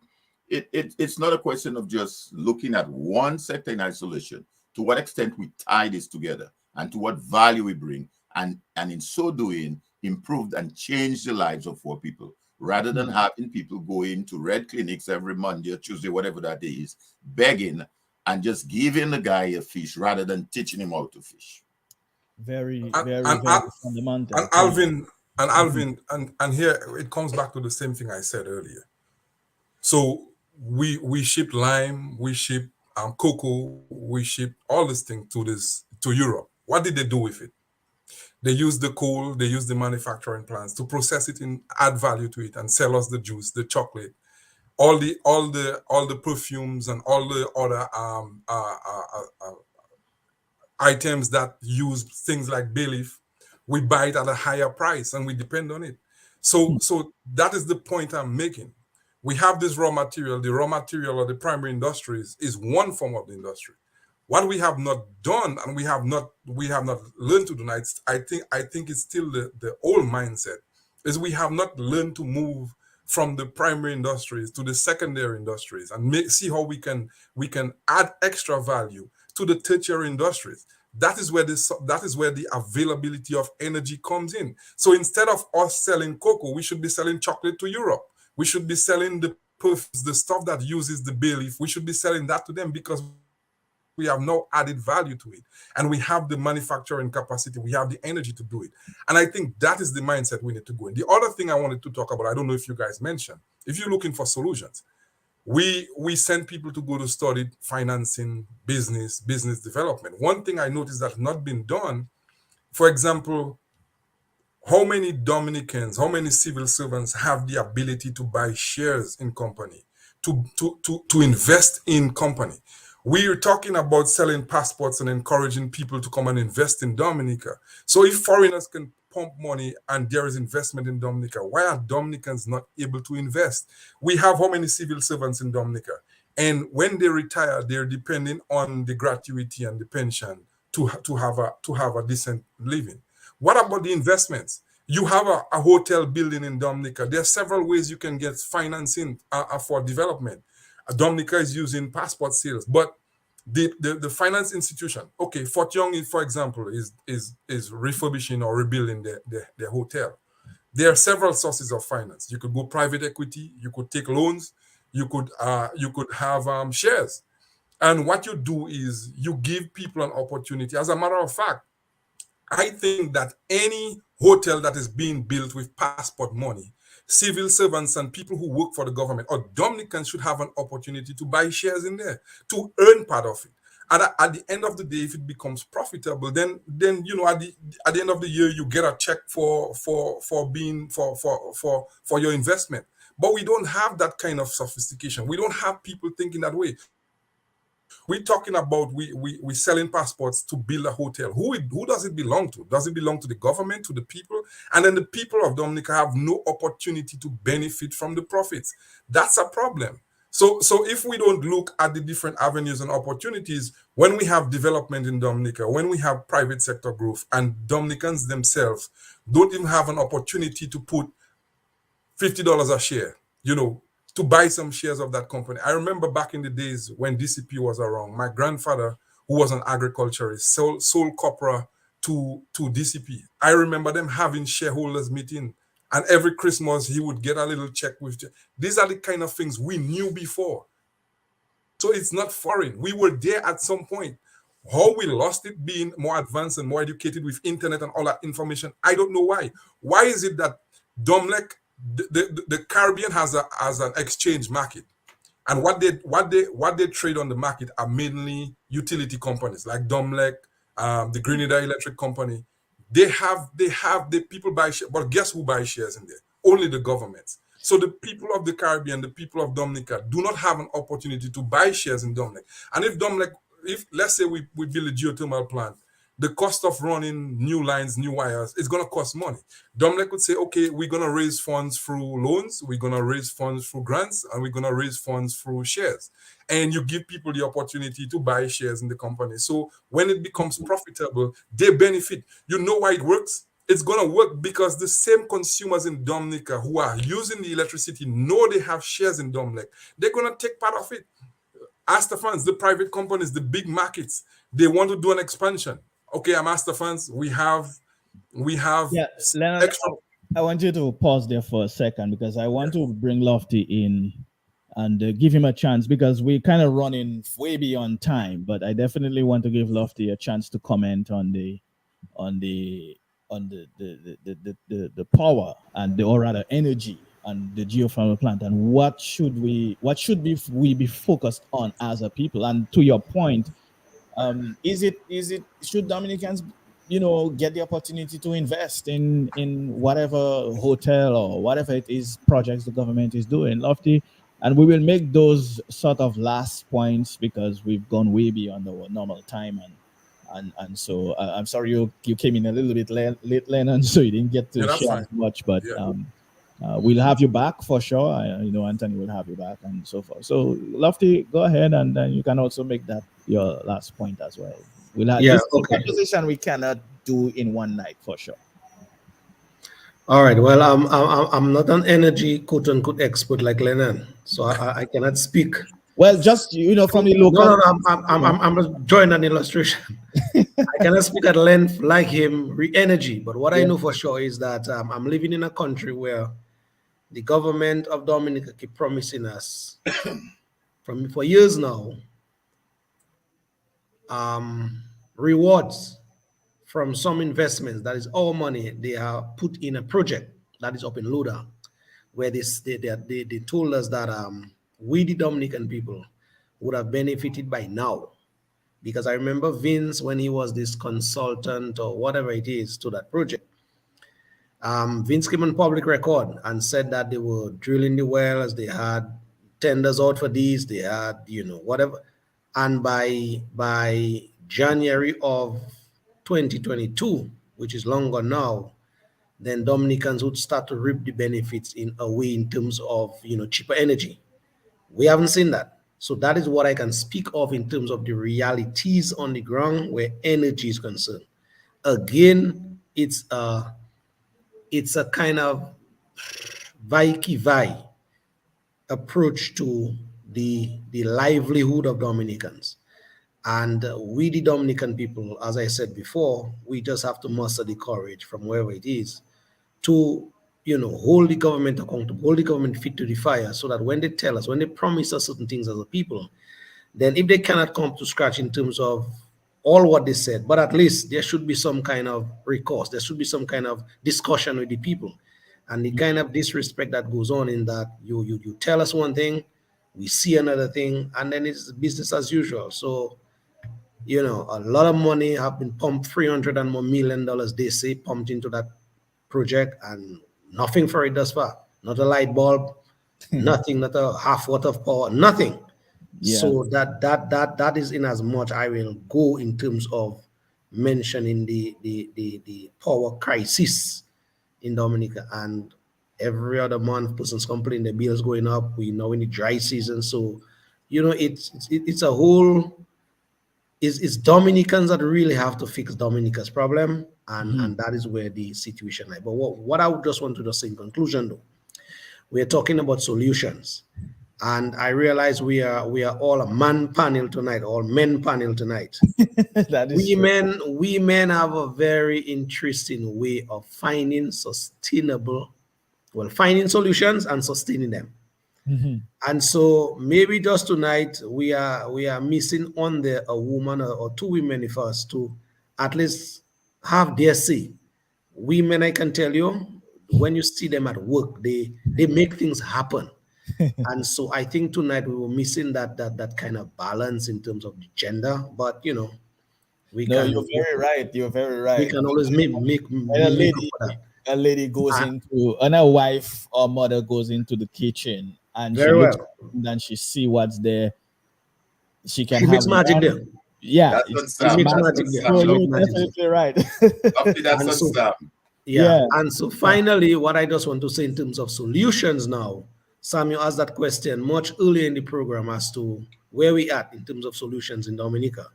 it's not a question of just looking at one sector in isolation. To what extent we tie this together and to what value we bring, and in so doing, improved and changed the lives of poor people, rather than having people go into red clinics every Monday or Tuesday, whatever that is, begging and just giving the guy a fish rather than teaching him how to fish. Very fundamental. And here it comes back to the same thing I said earlier. So we ship lime, we ship cocoa, we ship all this thing to Europe. What did they do with it? They use the coal, they use the manufacturing plants to process it and add value to it and sell us the juice, the chocolate, all the perfumes and all the other items that use things like bay leaf. We buy it at a higher price and we depend on it. So that is the point I'm making. We have this raw material. The raw material of the primary industries is one form of the industry. What we have not done and we have not learned to do, I think it's still the old mindset, is we have not learned to move from the primary industries to the secondary industries and see how we can add extra value to the tertiary industries. That is where the availability of energy comes in. So instead of us selling cocoa, we should be selling chocolate to Europe. We should be selling the perfumes, the stuff that uses the bay leaf. We should be selling that to them because we have no added value to it. And we have the manufacturing capacity. We have the energy to do it. And I think that is the mindset we need to go in. The other thing I wanted to talk about, I don't know if you guys mentioned, if you're looking for solutions, we send people to go to study financing, business development. One thing I noticed that has not been done, for example, how many Dominicans, how many civil servants have the ability to buy shares in company, to invest in company? We are talking about selling passports and encouraging people to come and invest in Dominica. So if foreigners can pump money and there is investment in Dominica, why are Dominicans not able to invest? We have how many civil servants in Dominica? And when they retire, they're depending on the gratuity and the pension to have a decent living. What about the investments? You have a hotel building in Dominica. There are several ways you can get financing for development. Dominica is using passport sales, but the finance institution, okay, Fort Young, for example, is refurbishing or rebuilding their hotel. There are several sources of finance. You could go private equity, you could take loans, you could have shares. And what you do is you give people an opportunity. As a matter of fact, I think that any hotel that is being built with passport money, civil servants and people who work for the government or Dominicans should have an opportunity to buy shares in there, to earn part of it. And at the end of the day, if it becomes profitable, then at the end of the year, you get a check for your investment. But we don't have that kind of sophistication. We don't have people thinking that way. We're talking about we selling passports to build a hotel. Who does it belong to? Does it belong to the government, to the people? And then the people of Dominica have no opportunity to benefit from the profits. That's a problem. So if we don't look at the different avenues and opportunities, when we have development in Dominica, when we have private sector growth, and Dominicans themselves don't even have an opportunity to put $50 a share, to buy some shares of that company. I remember back in the days when DCP was around, my grandfather, who was an agriculturist, sold copra to DCP. I remember them having shareholders meeting, and every Christmas he would get a little check with. These are the kind of things we knew before. So it's not foreign. We were there at some point. How we lost it, being more advanced and more educated with internet and all that information, I don't know why. Why is it that Domlec, the Caribbean has an exchange market, and what they trade on the market are mainly utility companies like Domlec, the Grenada Electric Company. They have the people buy shares, but guess who buys shares in there? Only the governments. So the people of the Caribbean, the people of Dominica, do not have an opportunity to buy shares in Domlec. And if let's say we build a geothermal plant, the cost of running new lines, new wires, is going to cost money. Domlec would say, okay, we're going to raise funds through loans, we're going to raise funds through grants, and we're going to raise funds through shares. And you give people the opportunity to buy shares in the company. So when it becomes profitable, they benefit. You know why it works? It's going to work because the same consumers in Dominica who are using the electricity know they have shares in Domlec. They're going to take part of it. Astafans, the private companies, the big markets, they want to do an expansion. Okay, I'm Astafans. We have yeah, Leonard, extra. I want you to pause there for a second because I want to bring Lofty in and give him a chance because we're kind of running way beyond time. But I definitely want to give Lofty a chance to comment on the power and or rather energy and the geothermal plant and what should we be focused on as a people. And to your point, should Dominicans get the opportunity to invest in whatever hotel or whatever it is projects the government is doing, Lofty? And we will make those sort of last points because we've gone way beyond our normal time. And so I'm sorry you came in a little bit late, Lennon, so you didn't get to share as much. But we'll have you back for sure. Anthony will have you back and so forth. So Lofty, go ahead, and then you can also make that your last point as well. We'll have this conversation we cannot do in one night for sure. All right. Well, I'm not an energy quote unquote expert like Lennon, so I cannot speak. Well, just from the local. No, I'm drawing an illustration. I cannot speak at length like him, energy. But what I know for sure is that I'm living in a country where the government of Dominica keep promising us for years now rewards from some investments that is our money they are put in a project that is up in Luda, where they told us that we the Dominican people would have benefited by now. Because I remember Vince, when he was this consultant or whatever it is to that project, Vince came on public record and said that they were drilling the wells, they had tenders out for these, they had, whatever. And by January of 2022, which is longer now, then Dominicans would start to reap the benefits in a way in terms of, cheaper energy. We haven't seen that. So that is what I can speak of in terms of the realities on the ground where energy is concerned. Again, it's a kind of vai approach to the livelihood of Dominicans. And we, the Dominican people, as I said before, we just have to muster the courage from wherever it is to, hold the government accountable, hold the government fit to the fire, so that when they tell us, when they promise us certain things as a people, then if they cannot come to scratch in terms of all what they said, but at least there should be some kind of recourse, there should be some kind of discussion with the people. And the kind of disrespect that goes on in that you tell us one thing, we see another thing, and then it's business as usual. So, a lot of money have been pumped, $300 and more million, they say, pumped into that project, and nothing for it thus far. Not a light bulb, nothing, not a half watt of power, nothing. Yeah. So that is in as much I will go in terms of mentioning the power crisis in Dominica. And every other month, persons complaining the bills going up. We know in the dry season, so it's a whole. It's Dominicans that really have to fix Dominica's problem, and that is where the situation lies. But what I would just want to say in conclusion, though, we're talking about solutions. And I realize we are all a man panel tonight, all men panel tonight. That is true. We men have a very interesting way of finding finding solutions and sustaining them. Mhm. And so maybe just tonight we are missing on there a woman or two women if us to at least have their say. Women, I can tell you, when you see them at work, they make things happen. And so I think tonight we were missing that kind of balance in terms of the gender. But we No, you're can very right. You're very we right. can always When make up for that. a lady goes Ah, into, and a wife or mother goes into the kitchen and she very looks well. and she see what's there, she can She have makes magic one. there. Yeah, That's on She it's Sam. makes That's magic. on magic there. Sam. So She makes you're magic there. definitely right. Lovely, that's And on so Sam. yeah, Yeah. and so finally, what I just want to say in terms of solutions now, Sam, you asked that question much earlier in the program as to where we at in terms of solutions in Dominica.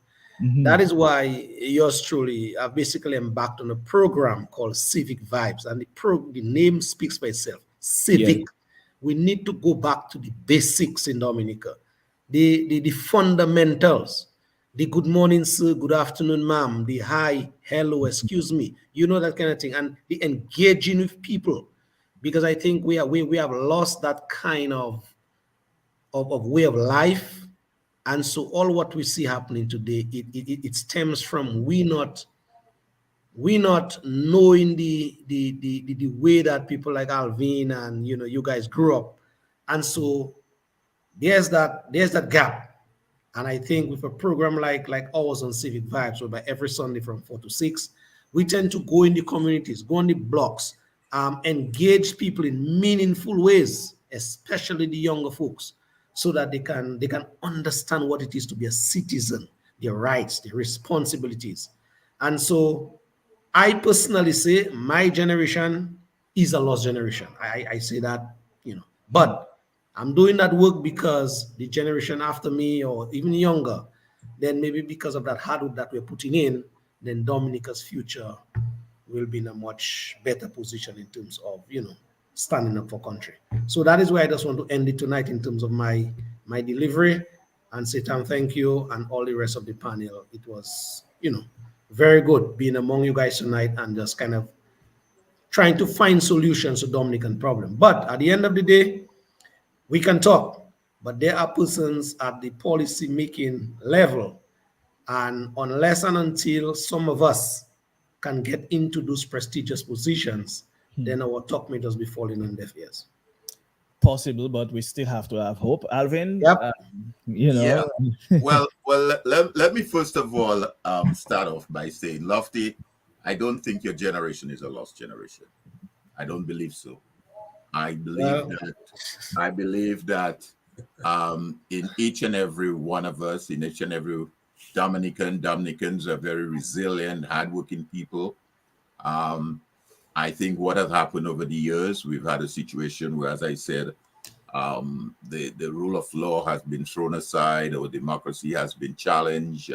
That Mhm. is why yours truly have basically embarked on a program called Civic Vibes, and the name speaks by itself. Yes. Civic. We need to go back to the basics in Dominica, the fundamentals, the good morning, sir, good afternoon, ma'am, the hi, hello, excuse me, that kind of thing, and the engaging with people, because I think we have lost that kind of way of life. And so all what we see happening today, it stems from we not knowing the way that people like Alvin and you guys grew up. And so there's that gap. And I think with a program like ours on Civic Vibes, whereby every Sunday from 4 to 6, we tend to go in the communities, go on the blocks, engage people in meaningful ways, especially the younger folks, so that they can understand what it is to be a citizen, their rights, their responsibilities. And so I personally say my generation is a lost generation. I say that. But I'm doing that work because the generation after me, or even younger, then maybe because of that hard work that we're putting in, then Dominica's future will be in a much better position in terms of standing up for country. So that is why I just want to end it tonight in terms of my delivery, and say thank you and all the rest of the panel. It was very good being among you guys tonight and just kind of trying to find solutions to Dominican problem. But at the end of the day, we can talk, but there are persons at the policy making level, and unless and until some of us can get into those prestigious positions, then our talk may just be falling on deaf ears. Possible, but we still have to have hope. Alvin, Yep. Yeah. Well, let me first of all start off by saying, Lofty, I don't think your generation is a lost generation. I don't believe so. I believe Well, that in each and every one of us, in each and every Dominicans are very resilient, hardworking people. I think what has happened over the years, we've had a situation where, as I said, the rule of law has been thrown aside, or democracy has been challenged,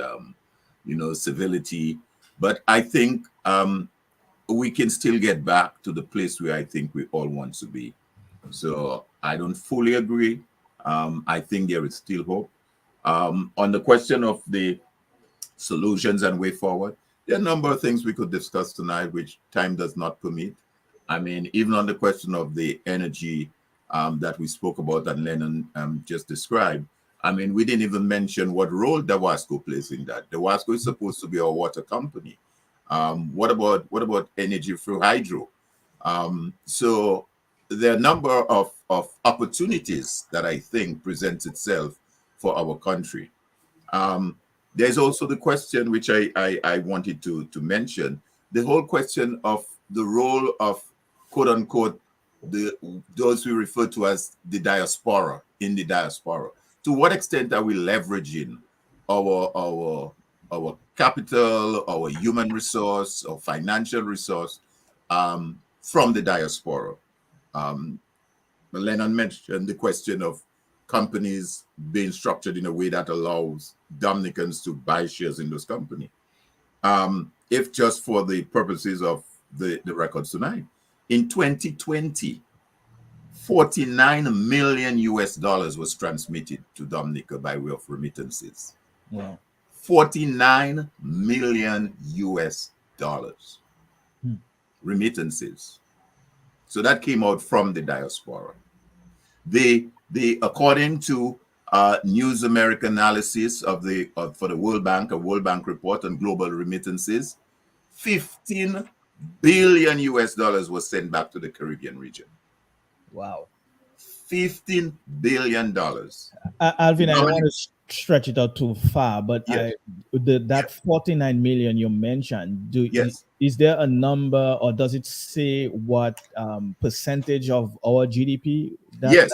civility. But I think we can still get back to the place where I think we all want to be. So I don't fully agree. I think there is still hope. On the question of the solutions and way forward, there are a number of things we could discuss tonight, which time does not permit. I mean, even on the question of the energy that we spoke about and Lennon just described, I mean, we didn't even mention what role Dawasco plays in that. Dawasco is supposed to be our water company. What about energy through hydro? So there are a number of opportunities that I think presents itself for our country. There's also the question which I wanted to mention, the whole question of the role of quote unquote those we refer to as the diaspora in the diaspora. To what extent are we leveraging our capital, our human resource, or financial resource from the diaspora? Lennon mentioned the question of companies being structured in a way that allows Dominicans to buy shares in those companies. If just for the purposes of the records tonight, in 2020, 49 million US dollars was transmitted to Dominica by way of remittances. Wow. 49 million US dollars remittances. So that came out from the diaspora. They according to News America analysis for the World Bank, a World Bank report on global remittances, 15 billion US dollars was sent back to the Caribbean region. Wow. $15 billion. Alvin, I don't want to stretch it out too far, but yes. That 49 million you mentioned, yes. Is there a number, or does it say what percentage of our GDP? Yes.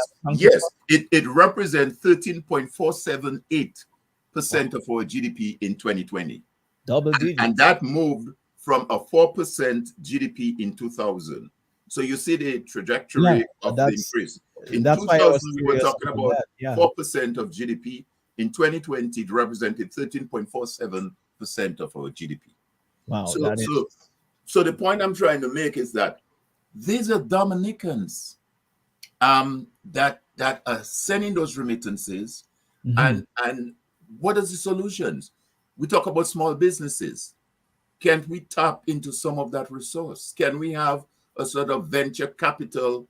It represents 13.478% of our GDP in 2020. Double digits. And that moved from a 4% GDP in 2000. So you see the trajectory of the increase. In 2000, we were talking about 4% of GDP. In 2020, it represented 13.47% of our GDP. Wow. So the point I'm trying to make is that these are Dominicans that are sending those remittances. And what are the solutions? We talk about small businesses. Can't we tap into some of that resource? Can we have a sort of venture capital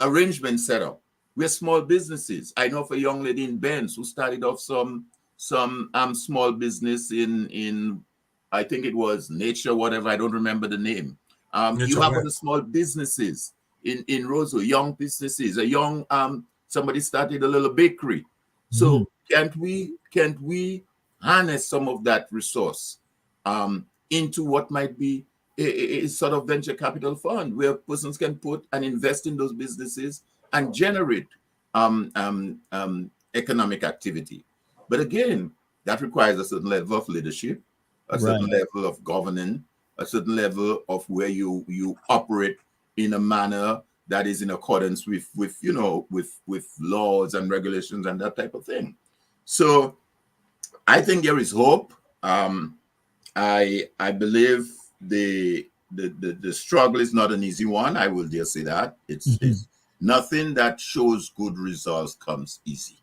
arrangement set up? We're small businesses. I know of a young lady in Benz who started off some small business in I think it was Nature, whatever, I don't remember the name. You have other small businesses in Roseau, young businesses, a young somebody started a little bakery. So can't we harness some of that resource into what might be a sort of venture capital fund where persons can put and invest in those businesses and generate economic activity. But again, that requires a certain level of leadership, a certain level of governing, a certain level of where you operate in a manner that is in accordance with laws and regulations and that type of thing. So I think there is hope. I believe the struggle is not an easy one. I will dare say that. It's nothing that shows good results comes easy.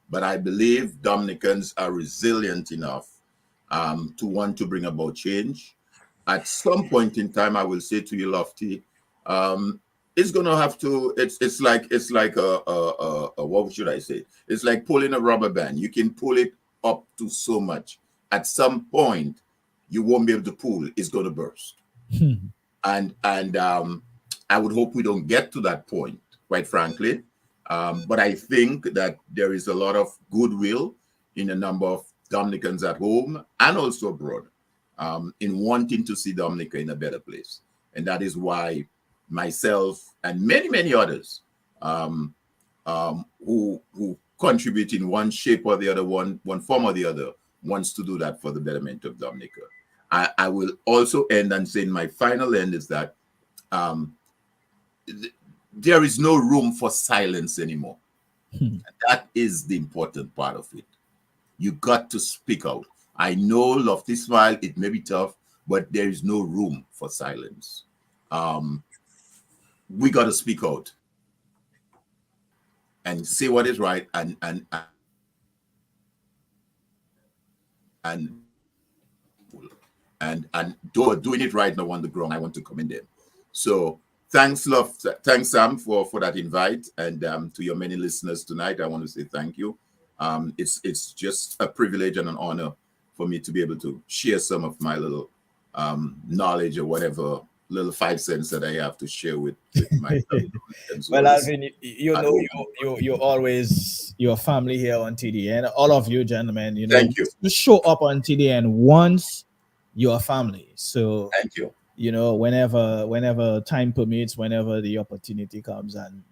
But I believe Dominicans are resilient enough to want to bring about change. At some point in time, I will say to you, Lofty, it's going to have to. It's like what should I say? It's like pulling a rubber band. You can pull it up to so much. At some point, you won't be able to pull. It's going to burst. And I would hope we don't get to that point, quite frankly. But I think that there is a lot of goodwill in a number of Dominicans at home and also abroad in wanting to see Dominica in a better place. And that is why myself and many, many others who contribute in one shape or the other, one form or the other, wants to do that for the betterment of Dominica. I will also end and say my final end is that there is no room for silence anymore. That is the important part of it. You got to speak out. I know, Lofty Smile, it may be tough, but there is no room for silence. We got to speak out and say what is right and doing it right now on the ground. I want to commend them. So thanks, Sam, for that invite, and to your many listeners tonight, I want to say thank you. It's just a privilege and an honor for me to be able to share some of my little knowledge or whatever little 5 cents that I have to share with my well, Alvin, you always your family here on TDN, all of you gentlemen, thank you. You show up on TDN once, you're family. So thank you. Whenever time permits, whenever the opportunity comes, and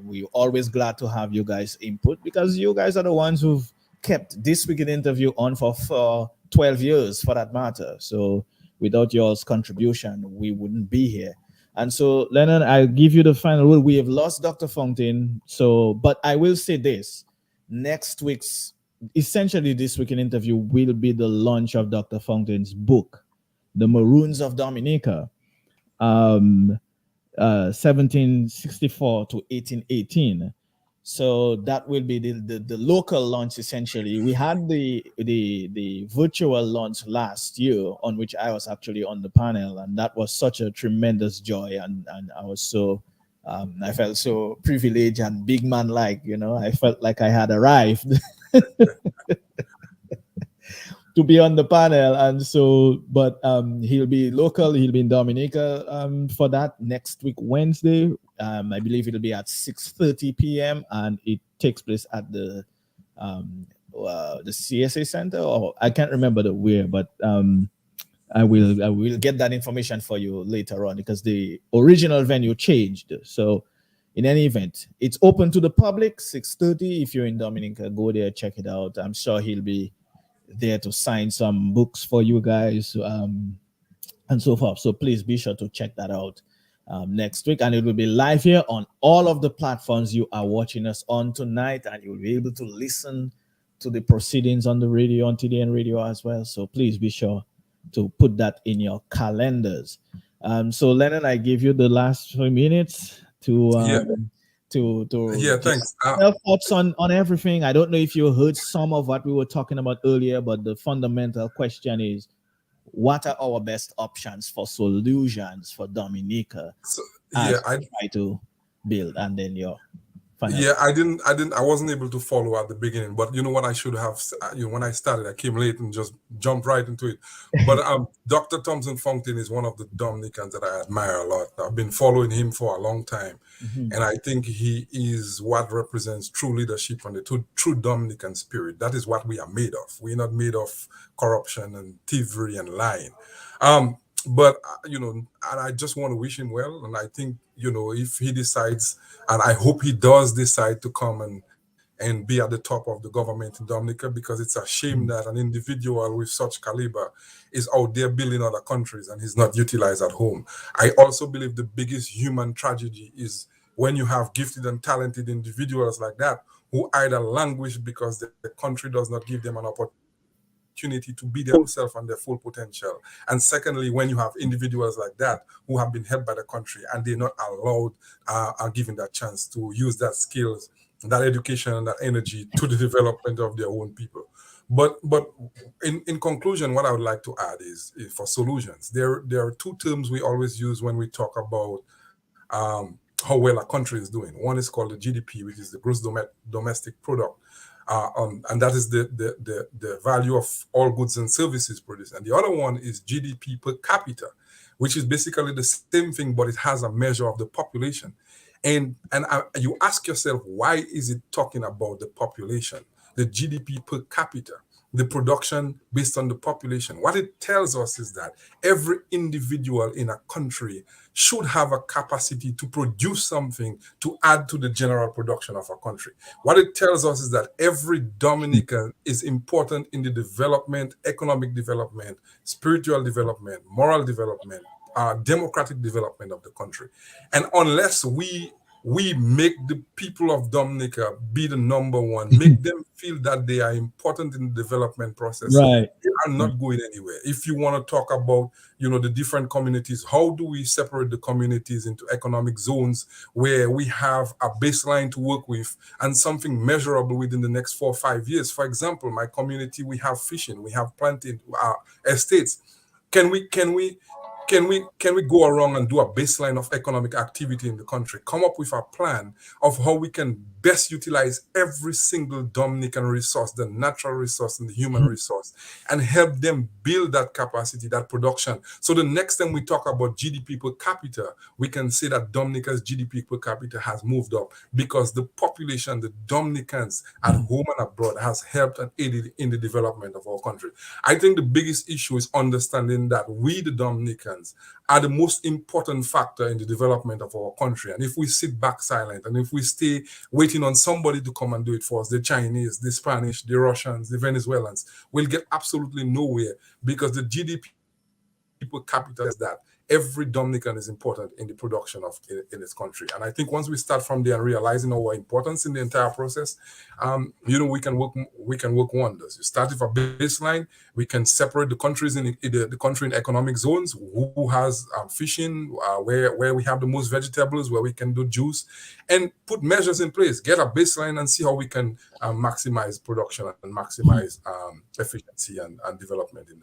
we're always glad to have you guys input, because you guys are the ones who've kept This Week in Interview on for 12 years, for that matter. So without your contribution, we wouldn't be here. And so, Lennon, I'll give you the final word. We have lost Dr. Fountain. But I will say this: next week's, essentially This Week in Interview, will be the launch of Dr. Fountain's book, The Maroons of Dominica. 1764 to 1818. So that will be the local launch essentially. We had the virtual launch last year on which I was actually on the panel, and that was such a tremendous joy, and I was so I felt so privileged and big man like, I felt like I had arrived to be on the panel. And so, but he'll be local, he'll be in Dominica for that next week Wednesday. I believe it'll be at 6:30 p.m. and it takes place at the CSA Center, or I can't remember the where, but I will get that information for you later on, because the original venue changed. So in any event, it's open to the public, 6:30. If you're in Dominica, go there, check it out. I'm sure he'll be there to sign some books for you guys, and so forth. So please be sure to check that out next week, and it will be live here on all of the platforms you are watching us on tonight, and you'll be able to listen to the proceedings on the radio, on TDN radio as well. So please be sure to put that in your calendars. So Lennon, I give you the last 3 minutes to thanks. Thoughts on everything. I don't know if you heard some of what we were talking about earlier, but the fundamental question is, what are our best options for solutions for Dominica as we try to build? And then your final. I wasn't able to follow at the beginning, but you know what I should have, when I started, I came late and just jumped right into it. But Dr. Thompson Fountain is one of the Dominicans that I admire a lot. I've been following him for a long time. And I think he is what represents true leadership and the true Dominican spirit. That is what we are made of. We're not made of corruption and thievery and lying. But, and I just want to wish him well. And I think, if he decides, and I hope he does decide to come and be at the top of the government in Dominica, because it's a shame that an individual with such caliber is out there building other countries and he's not utilized at home. I also believe the biggest human tragedy is when you have gifted and talented individuals like that who either languish because the country does not give them an opportunity to be themselves and their full potential. And secondly, when you have individuals like that who have been helped by the country and they're not allowed or given that chance to use that skills, that education and that energy to the development of their own people. But in conclusion, what I would like to add is for solutions, there are two terms we always use when we talk about how well a country is doing. One is called the GDP, which is the gross domestic product. And that is the value of all goods and services produced. And the other one is GDP per capita, which is basically the same thing, but it has a measure of the population. And you ask yourself, why is it talking about the population, the GDP per capita, the production based on the population? What it tells us is that every individual in a country should have a capacity to produce something to add to the general production of a country. What it tells us is that every Dominican is important in the development, economic development, spiritual development, moral development, democratic development of the country. And unless we make the people of Dominica be the number one, make them feel that they are important in the development process, right, they are not going anywhere. If you want to talk about, the different communities, how do we separate the communities into economic zones where we have a baseline to work with and something measurable within the next 4 or 5 years? For example, my community, we have fishing, we have planting estates. Can we go around and do a baseline of economic activity in the country, come up with a plan of how we can best utilize every single Dominican resource, the natural resource and the human resource, and help them build that capacity, that production. So the next time we talk about GDP per capita, we can say that Dominica's GDP per capita has moved up because the population, the Dominicans at home and abroad, has helped and aided in the development of our country. I think the biggest issue is understanding that we, the Dominicans, are the most important factor in the development of our country. And if we sit back silent and if we stay waiting on somebody to come and do it for us, the Chinese, the Spanish, the Russians, the Venezuelans, we'll get absolutely nowhere, because the GDP per capita is that every Dominican is important in the production of in this country. And I think once we start from there and realizing our importance in the entire process, we can work wonders. You start with a baseline. We can separate the countries in the country in economic zones. Who has fishing, where we have the most vegetables, where we can do juice, and put measures in place. Get a baseline and see how we can maximize production and maximize efficiency and development in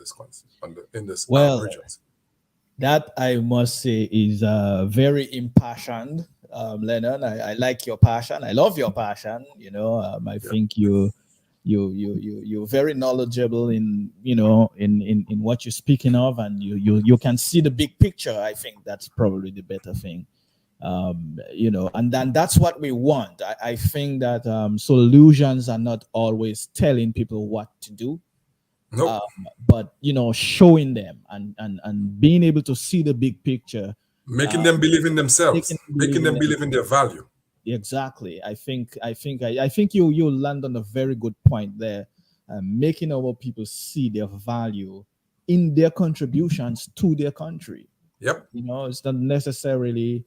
this regions. That I must say is very impassioned, Lennon. I like your passion. I love your passion. I think you're very knowledgeable in what you're speaking of, and you can see the big picture. I think that's probably the better thing. And then that's what we want. I think that solutions are not always telling people what to do. Nope. But showing them and being able to see the big picture, making them believe in themselves, making them believe in their value. Exactly. I think you land on a very good point there, making our people see their value in their contributions to their country. Yep. It's not necessarily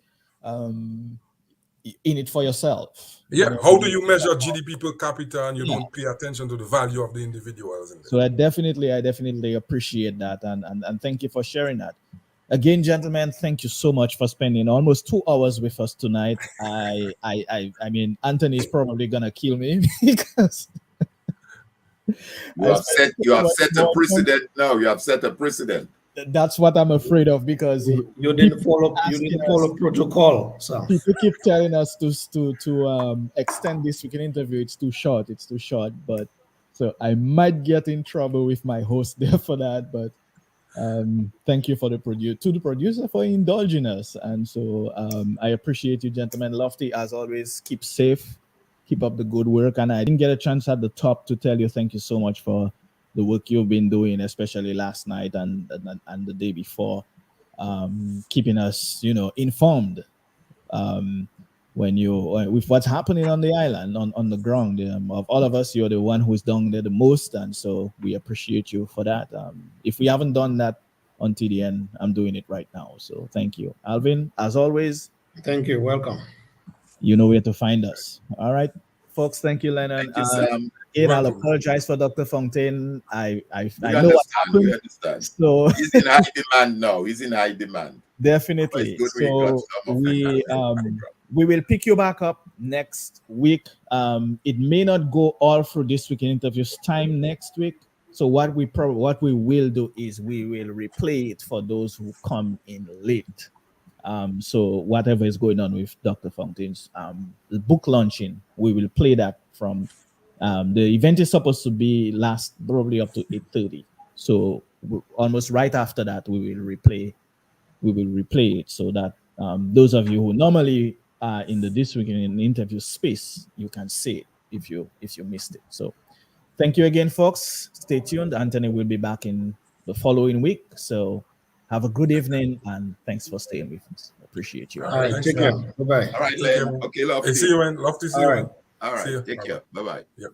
in it for yourself. Yeah. How do you measure GDP per capita and you don't pay attention to the value of the individuals? So I definitely appreciate that, and thank you for sharing that. Again, gentlemen, thank you so much for spending almost 2 hours with us tonight. I mean, Anthony's probably gonna kill me because you have set a precedent. No, you have set a precedent. That's what I'm afraid of, because you didn't follow protocol. So people keep telling us to extend this weekend interview. It's too short. But so I might get in trouble with my host there for that. But thank you to the producer for indulging us. And so I appreciate you, gentlemen. Lofty, as always, keep safe, keep up the good work. And I didn't get a chance at the top to tell you thank you so much for the work you've been doing, especially last night and the day before, keeping us, informed with what's happening on the island, on the ground. Of all of us, you're the one who's down there the most, and so we appreciate you for that. If we haven't done that on TDN, I'm doing it right now. So thank you, Alvin. As always, thank you. Welcome. You know where to find us. All right, folks. Thank you, Lennon. Thank you, Sam. Again, I'll apologize for Dr. Fontaine. I know what happened. We understand. So he's in high demand now. He's in high demand. Definitely. So we will pick you back up next week. It may not go all through this weekend interviews time next week. So what we will do is we will replay it for those who come in late. So whatever is going on with Dr. Fontaine's book launching, we will play that from. The event is supposed to be last probably up to 8:30. So almost right after that, we will replay it so that those of you who normally are in the This Week in interview space, you can see it if you missed it. So thank you again, folks. Stay tuned. Anthony will be back in the following week. So have a good evening, and thanks for staying with us. Appreciate you. All right, take care. Bye-bye. All right, Len. Okay, love. See you, man. Love to see you. All right. Take care. Bye-bye. Yep.